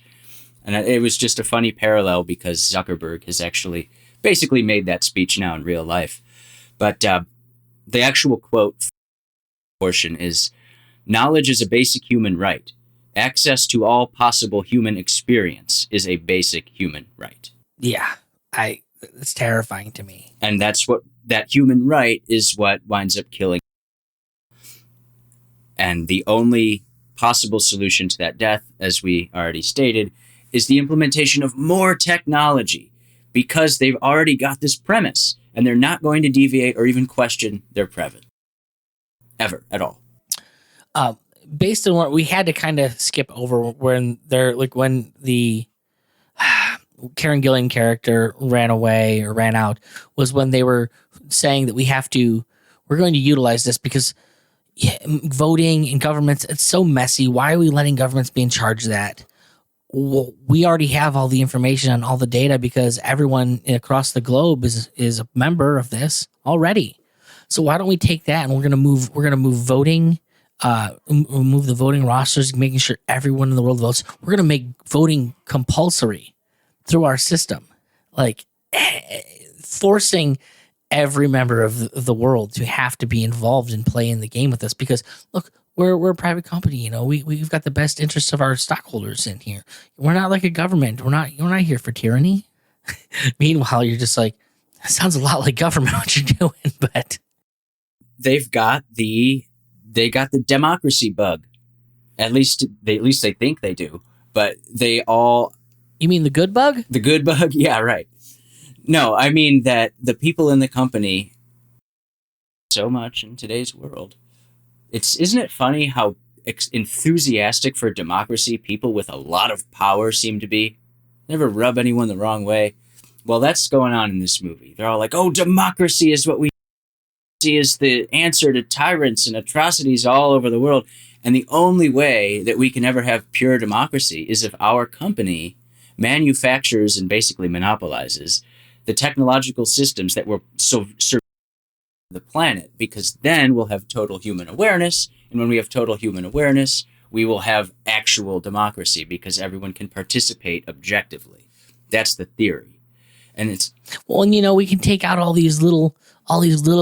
And it was just a funny parallel because Zuckerberg has actually basically made that speech now in real life. But the actual quote portion is, knowledge is a basic human right. Access to all possible human experience is a basic human right. Yeah, it's terrifying to me. And that human right is what winds up killing. And the only possible solution to that death, as we already stated, is the implementation of more technology, because they've already got this premise and they're not going to deviate or even question their premise ever at all. Based on what we had to kind of skip over when the Karen Gillan character ran away or ran out, was when they were saying that we're going to utilize this because voting in governments, it's so messy. Why are we letting governments be in charge of that? Well, we already have all the information on all the data because everyone across the globe is a member of this already. So why don't we take that and we're gonna move voting, move the voting rosters, making sure everyone in the world votes. We're gonna make voting compulsory through our system, like forcing every member of the world to have to be involved and play in the game with us. Because look, we're a private company, we've got the best interests of our stockholders in here. We're not like a government. We're not here for tyranny. Meanwhile, you're just like, that sounds a lot like government what you're doing, but they got the democracy bug. At least they think they do, but they all. You mean the good bug? The good bug? Yeah, right. No, I mean that the people in the company so much in today's world. Isn't it funny how enthusiastic for democracy people with a lot of power seem to be? Never rub anyone the wrong way. Well, that's going on in this movie. They're all like, "Oh, democracy is what we see as the answer to tyrants and atrocities all over the world." And the only way that we can ever have pure democracy is if our company manufactures and basically monopolizes the technological systems that were so the planet, because then we'll have total human awareness, and when we have total human awareness, we will have actual democracy because everyone can participate objectively. That's the theory. And it's well, and we can take out all these little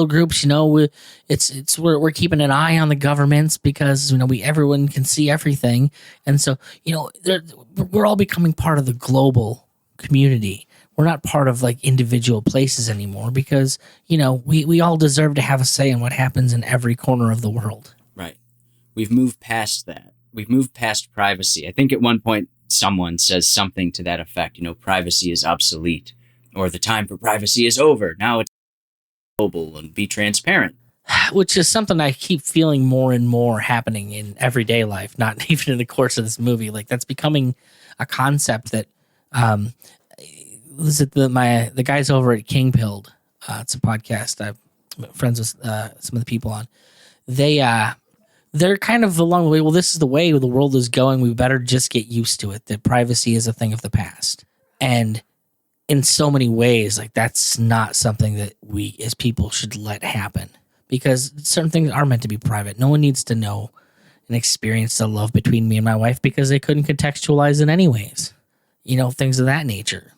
groups. We're keeping an eye on the governments because everyone can see everything, and so we're all becoming part of the global community. We're not part of like individual places anymore because we all deserve to have a say in what happens in every corner of the world. Right. We've moved past that. We've moved past privacy. I think at one point someone says something to that effect. Privacy is obsolete, or the time for privacy is over. Now it's global and be transparent. Which is something I keep feeling more and more happening in everyday life, not even in the course of this movie. Like that's becoming a concept that the guys over at King Pilled, it's a podcast I'm friends with some of the people on. They're kind of along the way. Well, this is the way the world is going. We better just get used to it. That privacy is a thing of the past, and in so many ways, like that's not something that we as people should let happen because certain things are meant to be private. No one needs to know and experience the love between me and my wife because they couldn't contextualize it anyways. Things of that nature.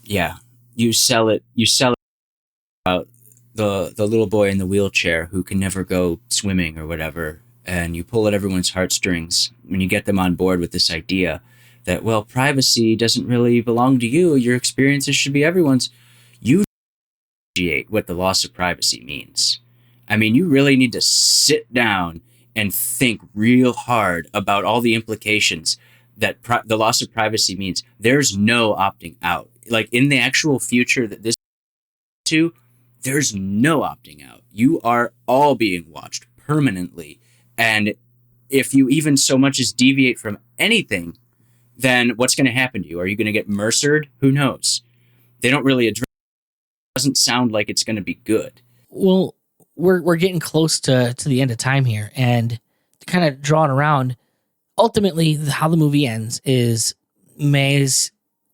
Yeah, you sell it about the little boy in the wheelchair who can never go swimming or whatever, and you pull at everyone's heartstrings when you get them on board with this idea that, well, privacy doesn't really belong to you. Your experiences should be everyone's. You appreciate what the loss of privacy means. I mean, you really need to sit down and think real hard about all the implications that the loss of privacy means. There's no opting out. Like in the actual future that this to, there's no opting out. You are all being watched permanently. And if you even so much as deviate from anything, then what's going to happen to you? Are you going to get mercered? Who knows? They don't really address it. Doesn't sound like it's going to be good. Well, we're getting close to the end of time here, and kind of drawing around. Ultimately, how the movie ends is Maze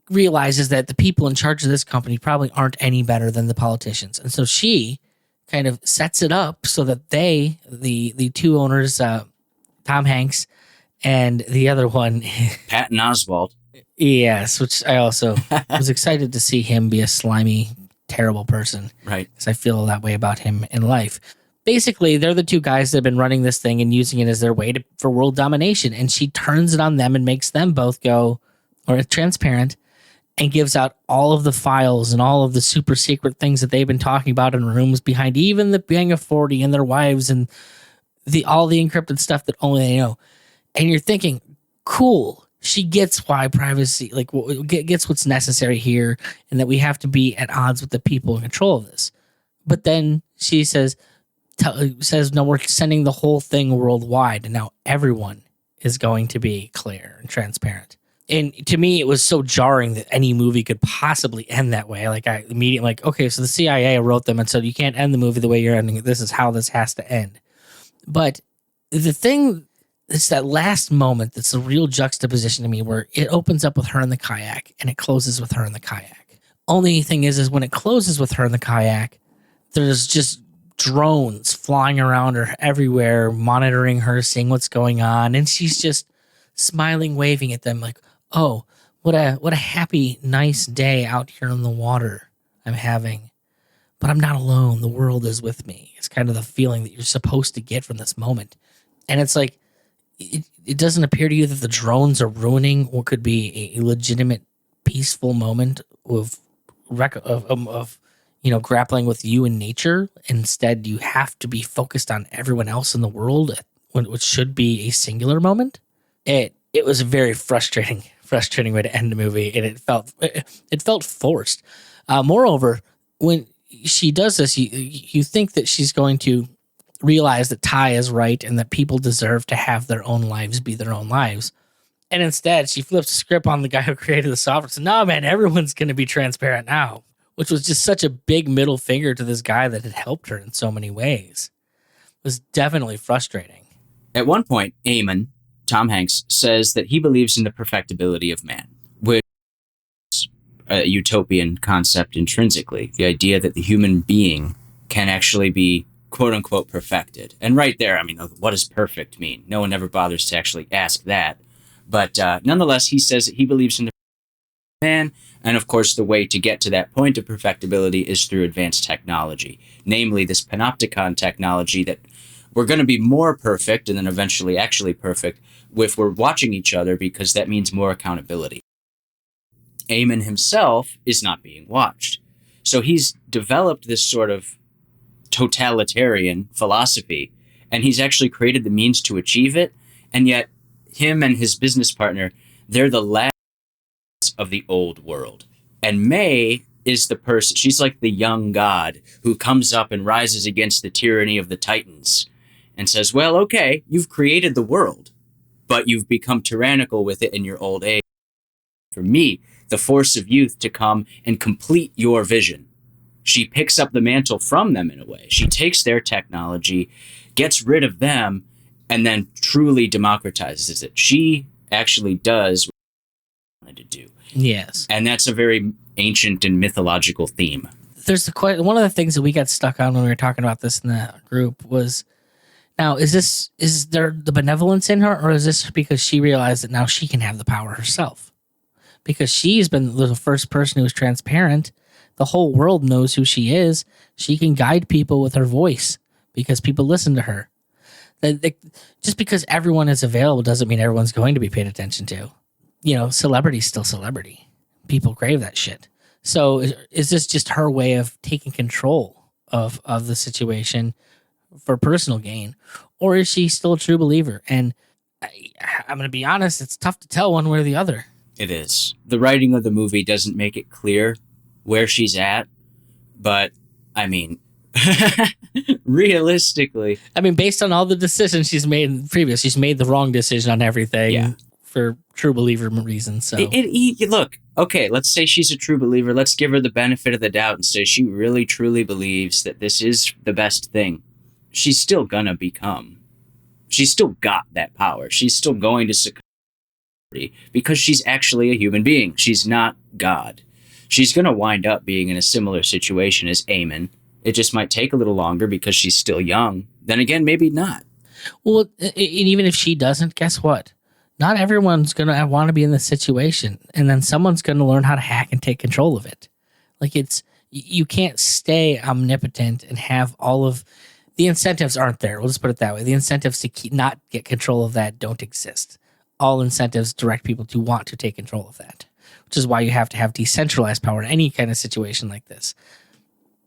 realizes that the people in charge of this company probably aren't any better than the politicians. And so she kind of sets it up so that the two owners, Tom Hanks and the other one, Patton Oswalt. Yes, which I also was excited to see him be a slimy, terrible person. Right. Because I feel that way about him in life. Basically, they're the two guys that have been running this thing and using it as their way for world domination. And she turns it on them and makes them both go, or transparent, and gives out all of the files and all of the super secret things that they've been talking about in rooms behind even the Gang of 40 and their wives and all the encrypted stuff that only they know. And you're thinking, cool, she gets why privacy, gets what's necessary here and that we have to be at odds with the people in control of this. But then she says, no, we're sending the whole thing worldwide, and now everyone is going to be clear and transparent. And to me, it was so jarring that any movie could possibly end that way. Like I immediately okay, so the CIA wrote them and said, you can't end the movie the way you're ending it. This is how this has to end. But the thing, it's that last moment that's the real juxtaposition to me where it opens up with her in the kayak and it closes with her in the kayak. Only thing is when it closes with her in the kayak, there's just drones flying around her everywhere, monitoring her, seeing what's going on. And she's just smiling, waving at them like, oh, what a happy, nice day out here on the water I'm having. But I'm not alone. The world is with me. It's kind of the feeling that you're supposed to get from this moment. And it's like, it doesn't appear to you that the drones are ruining what could be a legitimate, peaceful moment of grappling with you and nature. Instead, you have to be focused on everyone else in the world, which should be a singular moment. It was very frustrating frustrating way to end the movie, and it felt forced. Moreover, when she does this, you think that she's going to realize that Ty is right and that people deserve to have their own lives be their own lives. And instead, she flips the script on the guy who created the software. So, no, man, everyone's going to be transparent now, which was just such a big middle finger to this guy that had helped her in so many ways. It was definitely frustrating. At one point, Eamon, Tom Hanks, says that he believes in the perfectibility of man, which is a utopian concept intrinsically. The idea that the human being can actually be quote unquote perfected. And right there, I mean, what does perfect mean? No one ever bothers to actually ask that. But nonetheless, he says that he believes in the man. And of course, the way to get to that point of perfectibility is through advanced technology, namely this panopticon technology that we're going to be more perfect and then eventually actually perfect if we're watching each other, because that means more accountability. Eamon himself is not being watched. So he's developed this sort of totalitarian philosophy, and he's actually created the means to achieve it. And yet him and his business partner, they're the last of the old world. And Mae is the person, she's like the young god who comes up and rises against the tyranny of the Titans and says, well, okay, you've created the world, but you've become tyrannical with it in your old age. For me, the force of youth to come and complete your vision. She picks up the mantle from them in a way. She takes their technology, gets rid of them, and then truly democratizes it. She actually does what she wanted to do. Yes. And that's a very ancient and mythological theme. There's one of the things that we got stuck on when we were talking about this in the group was, now, is there the benevolence in her, or is this because she realized that now she can have the power herself? Because she's been the first person who was transparent. The whole world knows who she is. She can guide people with her voice because people listen to her. Just because everyone is available doesn't mean everyone's going to be paid attention to. You know, celebrity's still celebrity. People crave that shit. So is this just her way of taking control of the situation for personal gain? Or is she still a true believer? And I'm going to be honest, it's tough to tell one way or the other. It is. The writing of the movie doesn't make it clear where she's at, but I mean, realistically, I mean, based on all the decisions she's made previous, she's made the wrong decision on everything for true believer reasons. So look, okay, let's say she's a true believer. Let's give her the benefit of the doubt and say she really truly believes that this is the best thing. She's still gonna become. She's still got that power. She's still going to succumb because she's actually a human being. She's not God. She's going to wind up being in a similar situation as Eamon. It just might take a little longer because she's still young. Then again, maybe not. Well, and even if she doesn't, guess what? Not everyone's going to want to be in this situation. And then someone's going to learn how to hack and take control of it. Like you can't stay omnipotent and have all of the incentives aren't there. We'll just put it that way. The incentives to not get control of that don't exist. All incentives direct people to want to take control of that, which is why you have to have decentralized power in any kind of situation like this.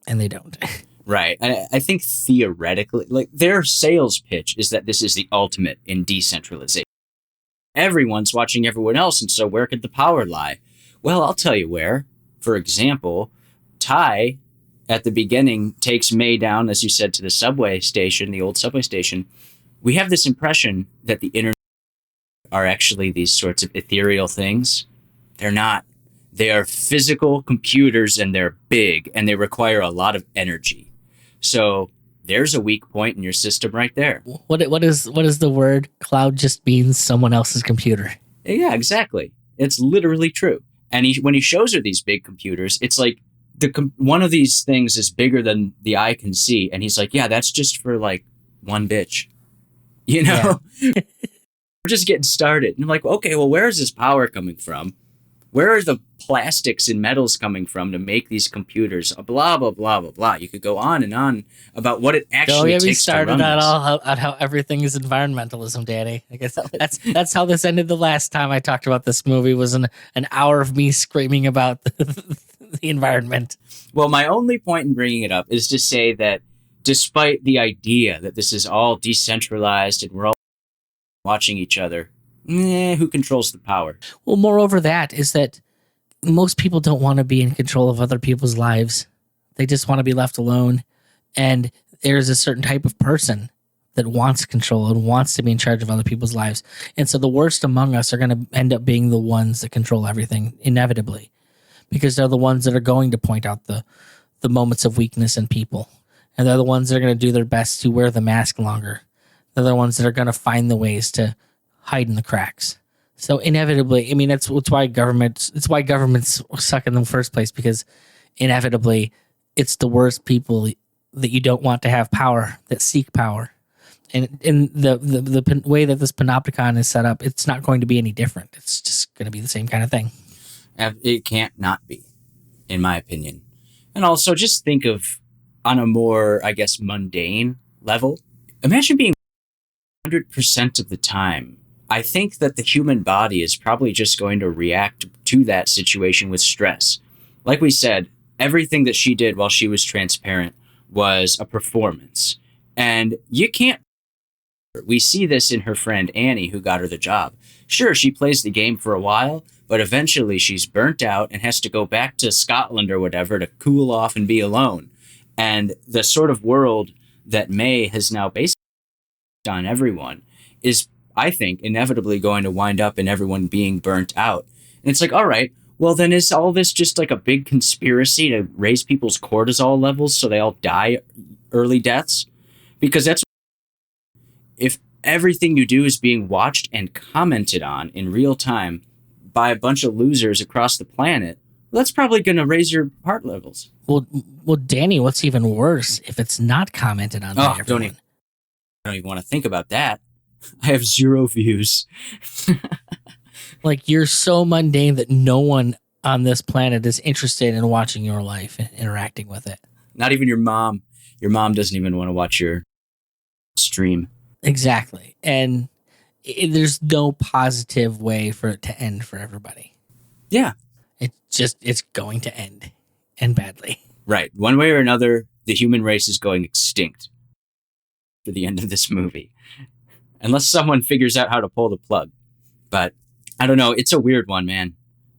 And they don't. Right. I think theoretically, like their sales pitch is that this is the ultimate in decentralization. Everyone's watching everyone else, and so where could the power lie? Well, I'll tell you where. For example, Ty, at the beginning, takes Mae down, as you said, to the subway station, the old subway station. We have this impression that the internet are actually these sorts of ethereal things. They're not. They are physical computers, and they're big, and they require a lot of energy. So there's a weak point in your system right there. What is the word? Cloud just means someone else's computer. Yeah, exactly. It's literally true. And when he shows her these big computers, it's like one of these things is bigger than the eye can see, and he's like, "Yeah, that's just for like one bitch," you know. Yeah. We're just getting started, and I'm like, "Okay, well, where is this power coming from? Where are the plastics and metals coming from to make these computers? Blah blah blah blah blah." You could go on and on about what it actually takes to run this. Don't get me started on how everything is environmentalism, Danny. I guess that's how this ended the last time I talked about this movie. Was an hour of me screaming about the environment. Well, my only point in bringing it up is to say that despite the idea that this is all decentralized and we're all watching each other, Who controls the power? Well, moreover, that is that most people don't want to be in control of other people's lives. They just want to be left alone. And there's a certain type of person that wants control and wants to be in charge of other people's lives. And so the worst among us are going to end up being the ones that control everything inevitably, because they're the ones that are going to point out the moments of weakness in people. And they're the ones that are going to do their best to wear the mask longer. They're the ones that are going to find the ways to hide in the cracks. So inevitably, I mean, it's why governments suck in the first place, because inevitably it's the worst people that you don't want to have power, that seek power. And in the way that this panopticon is set up, it's not going to be any different. It's just going to be the same kind of thing. It can't not be, in my opinion. And also just think of, on a more, I guess, mundane level, imagine being 100% of the time. I think that the human body is probably just going to react to that situation with stress. Like we said, everything that she did while she was transparent was a performance. And you can't. We see this in her friend Annie, who got her the job. Sure, she plays the game for a while, but eventually she's burnt out and has to go back to Scotland or whatever to cool off and be alone. And the sort of world that Mae has now based on everyone is, I think, inevitably going to wind up in everyone being burnt out. And it's like, all right, well, then is all this just like a big conspiracy to raise people's cortisol levels so they all die early deaths? Because that's, if everything you do is being watched and commented on in real time by a bunch of losers across the planet, well, that's probably going to raise your heart levels. Well, Danny, what's even worse if it's not commented on by everyone? I don't even want to think about that. I have 0 views. Like, you're so mundane that no one on this planet is interested in watching your life and interacting with it. Not even your mom. Your mom doesn't even want to watch your stream. Exactly. And there's no positive way for it to end for everybody. Yeah. It's going to end badly. Right. One way or another, the human race is going extinct for the end of this movie. Unless someone figures out how to pull the plug. But I don't know. It's a weird one, man.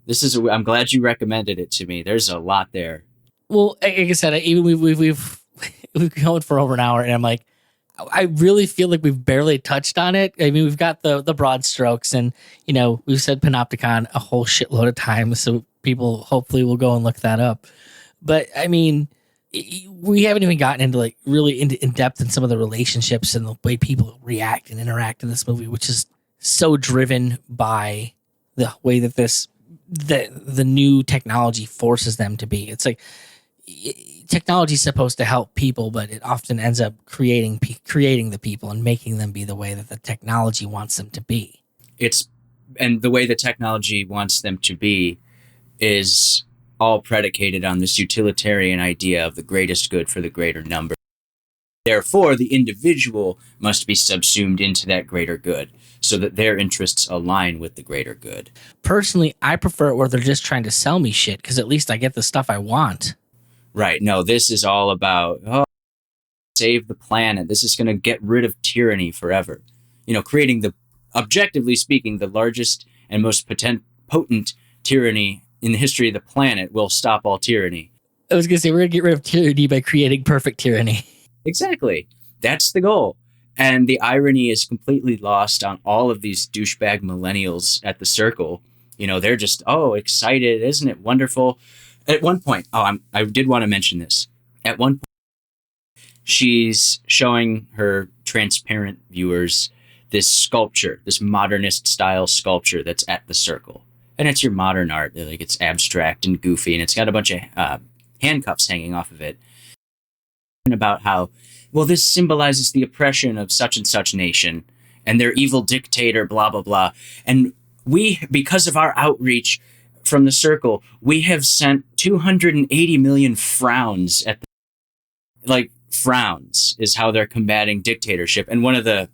I'm glad you recommended it to me. There's a lot there. Well, like I said, even we've been going for over an hour, and I'm like, I really feel like we've barely touched on it. I mean, we've got the broad strokes, and we've said panopticon a whole shitload of times, so people hopefully will go and look that up. But I mean, we haven't even gotten into like really in depth in some of the relationships and the way people react and interact in this movie, which is so driven by the way that the new technology forces them to be. It's like technology is supposed to help people, but it often ends up creating the people and making them be the way that the technology wants them to be. And the way the technology wants them to be is all predicated on this utilitarian idea of the greatest good for the greater number. Therefore, the individual must be subsumed into that greater good so that their interests align with the greater good. Personally, I prefer it where they're just trying to sell me shit, because at least I get the stuff I want. Right. No, this is all about, save the planet. This is going to get rid of tyranny forever. Creating objectively speaking, the largest and most potent tyranny in the history of the planet will stop all tyranny. I was going to say, we're going to get rid of tyranny by creating perfect tyranny. Exactly. That's the goal. And the irony is completely lost on all of these douchebag millennials at the circle. They're just, excited. Isn't it wonderful? At one point, I did want to mention this. At one point, she's showing her transparent viewers this sculpture, this modernist style sculpture that's at the circle. And it's your modern art. Like, it's abstract and goofy, and it's got a bunch of handcuffs hanging off of it. And about how, well, this symbolizes the oppression of such and such nation and their evil dictator, blah, blah, blah. And we, because of our outreach from the circle, we have sent 280 million frowns at frowns is how they're combating dictatorship. And one of the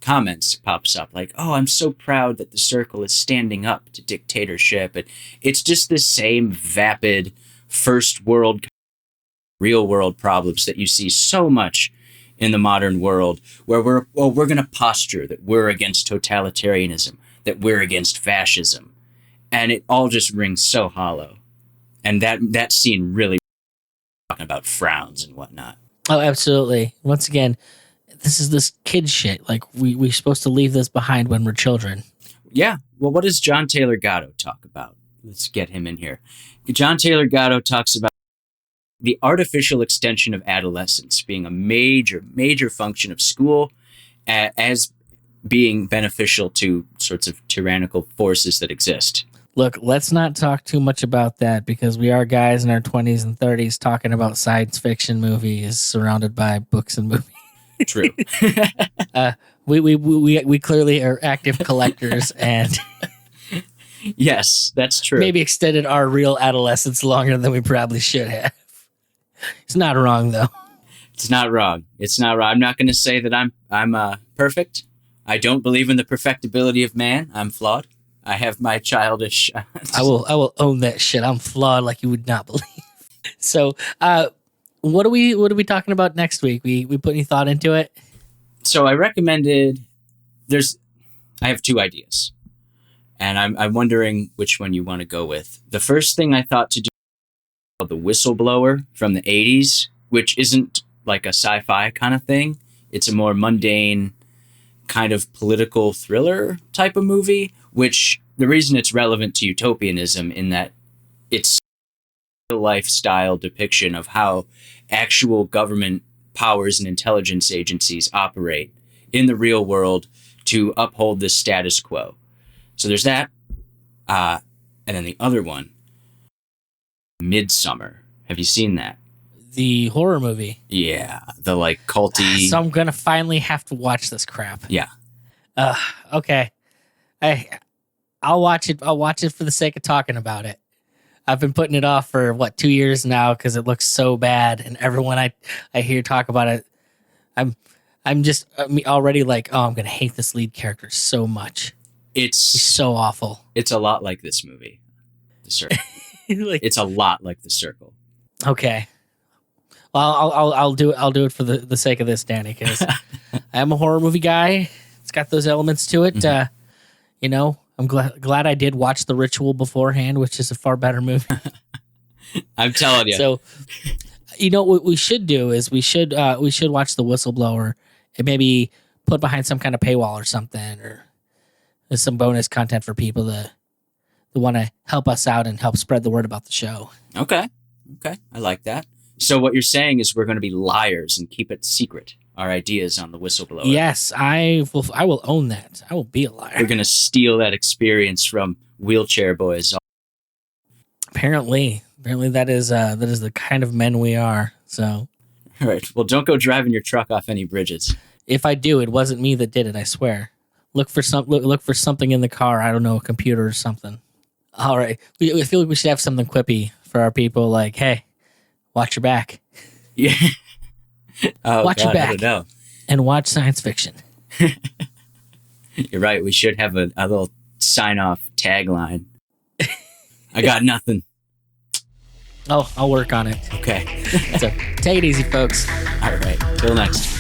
comments pops up like, I'm so proud that the circle is standing up to dictatorship. And it's just the same vapid first world, real world problems that you see so much in the modern world, where we're going to posture that we're against totalitarianism, that we're against fascism, and it all just rings so hollow. And that scene really talking about frowns and whatnot. Oh, absolutely. Once again, this is this kid shit. Like we're supposed to leave this behind when we're children. Yeah. Well, what does John Taylor Gatto talk about? Let's get him in here. John Taylor Gatto talks about the artificial extension of adolescence being a major, major function of school as being beneficial to sorts of tyrannical forces that exist. Look, let's not talk too much about that because we are guys in our 20s and 30s talking about science fiction movies surrounded by books and movies. True. We clearly are active collectors and yes, that's true. Maybe extended our real adolescence longer than we probably should have. It's not wrong though. It's not wrong. It's not wrong. I'm not going to say that I'm perfect. I don't believe in the perfectibility of man. I'm flawed. I have my childish. I will own that shit. I'm flawed like you would not believe. So, what are we talking about next week? We put any thought into it? So I recommended. I have two ideas, and I'm wondering which one you want to go with. The first thing I thought to do was The Whistleblower from the 80s, which isn't like a sci-fi kind of thing. It's a more mundane kind of political thriller type of movie, which the reason it's relevant to utopianism in that it's a lifestyle depiction of how actual government powers and intelligence agencies operate in the real world to uphold the status quo. So there's that. And then the other one, Midsummer. Have you seen that? The horror movie. Yeah, the like culty. So I'm gonna finally have to watch this crap. Yeah. Okay. I'll watch it. I'll watch it for the sake of talking about it. I've been putting it off for 2 years now because it looks so bad, and everyone I hear talk about it, I'm just already like, oh, I'm gonna hate this lead character so much. He's so awful. It's a lot like this movie, The Circle. It's a lot like The Circle. Okay. Well, I'll do it for the sake of this, Danny, because I am a horror movie guy. It's got those elements to it. Mm-hmm. I'm glad I did watch The Ritual beforehand, which is a far better movie. I'm telling you. So, what we should do is we should watch The Whistleblower and maybe put behind some kind of paywall or something, or there's some bonus content for people that want to help us out and help spread the word about the show. Okay, I like that. So what you're saying is we're going to be liars and keep it secret, our ideas on The Whistleblower. Yes, I will own that. I will be a liar. We're going to steal that experience from wheelchair boys. Apparently that is the kind of men we are. So, all right. Well, don't go driving your truck off any bridges. If I do, it wasn't me that did it. I swear. Look for something in the car. I don't know, a computer or something. All right. I feel like we should have something quippy for our people. Like, hey, watch your back. Yeah. Watch your back. I don't know. And watch science fiction. You're right. We should have a little sign-off tagline. I got nothing. Oh, I'll work on it. Okay. So take it easy, folks. All right. Till next.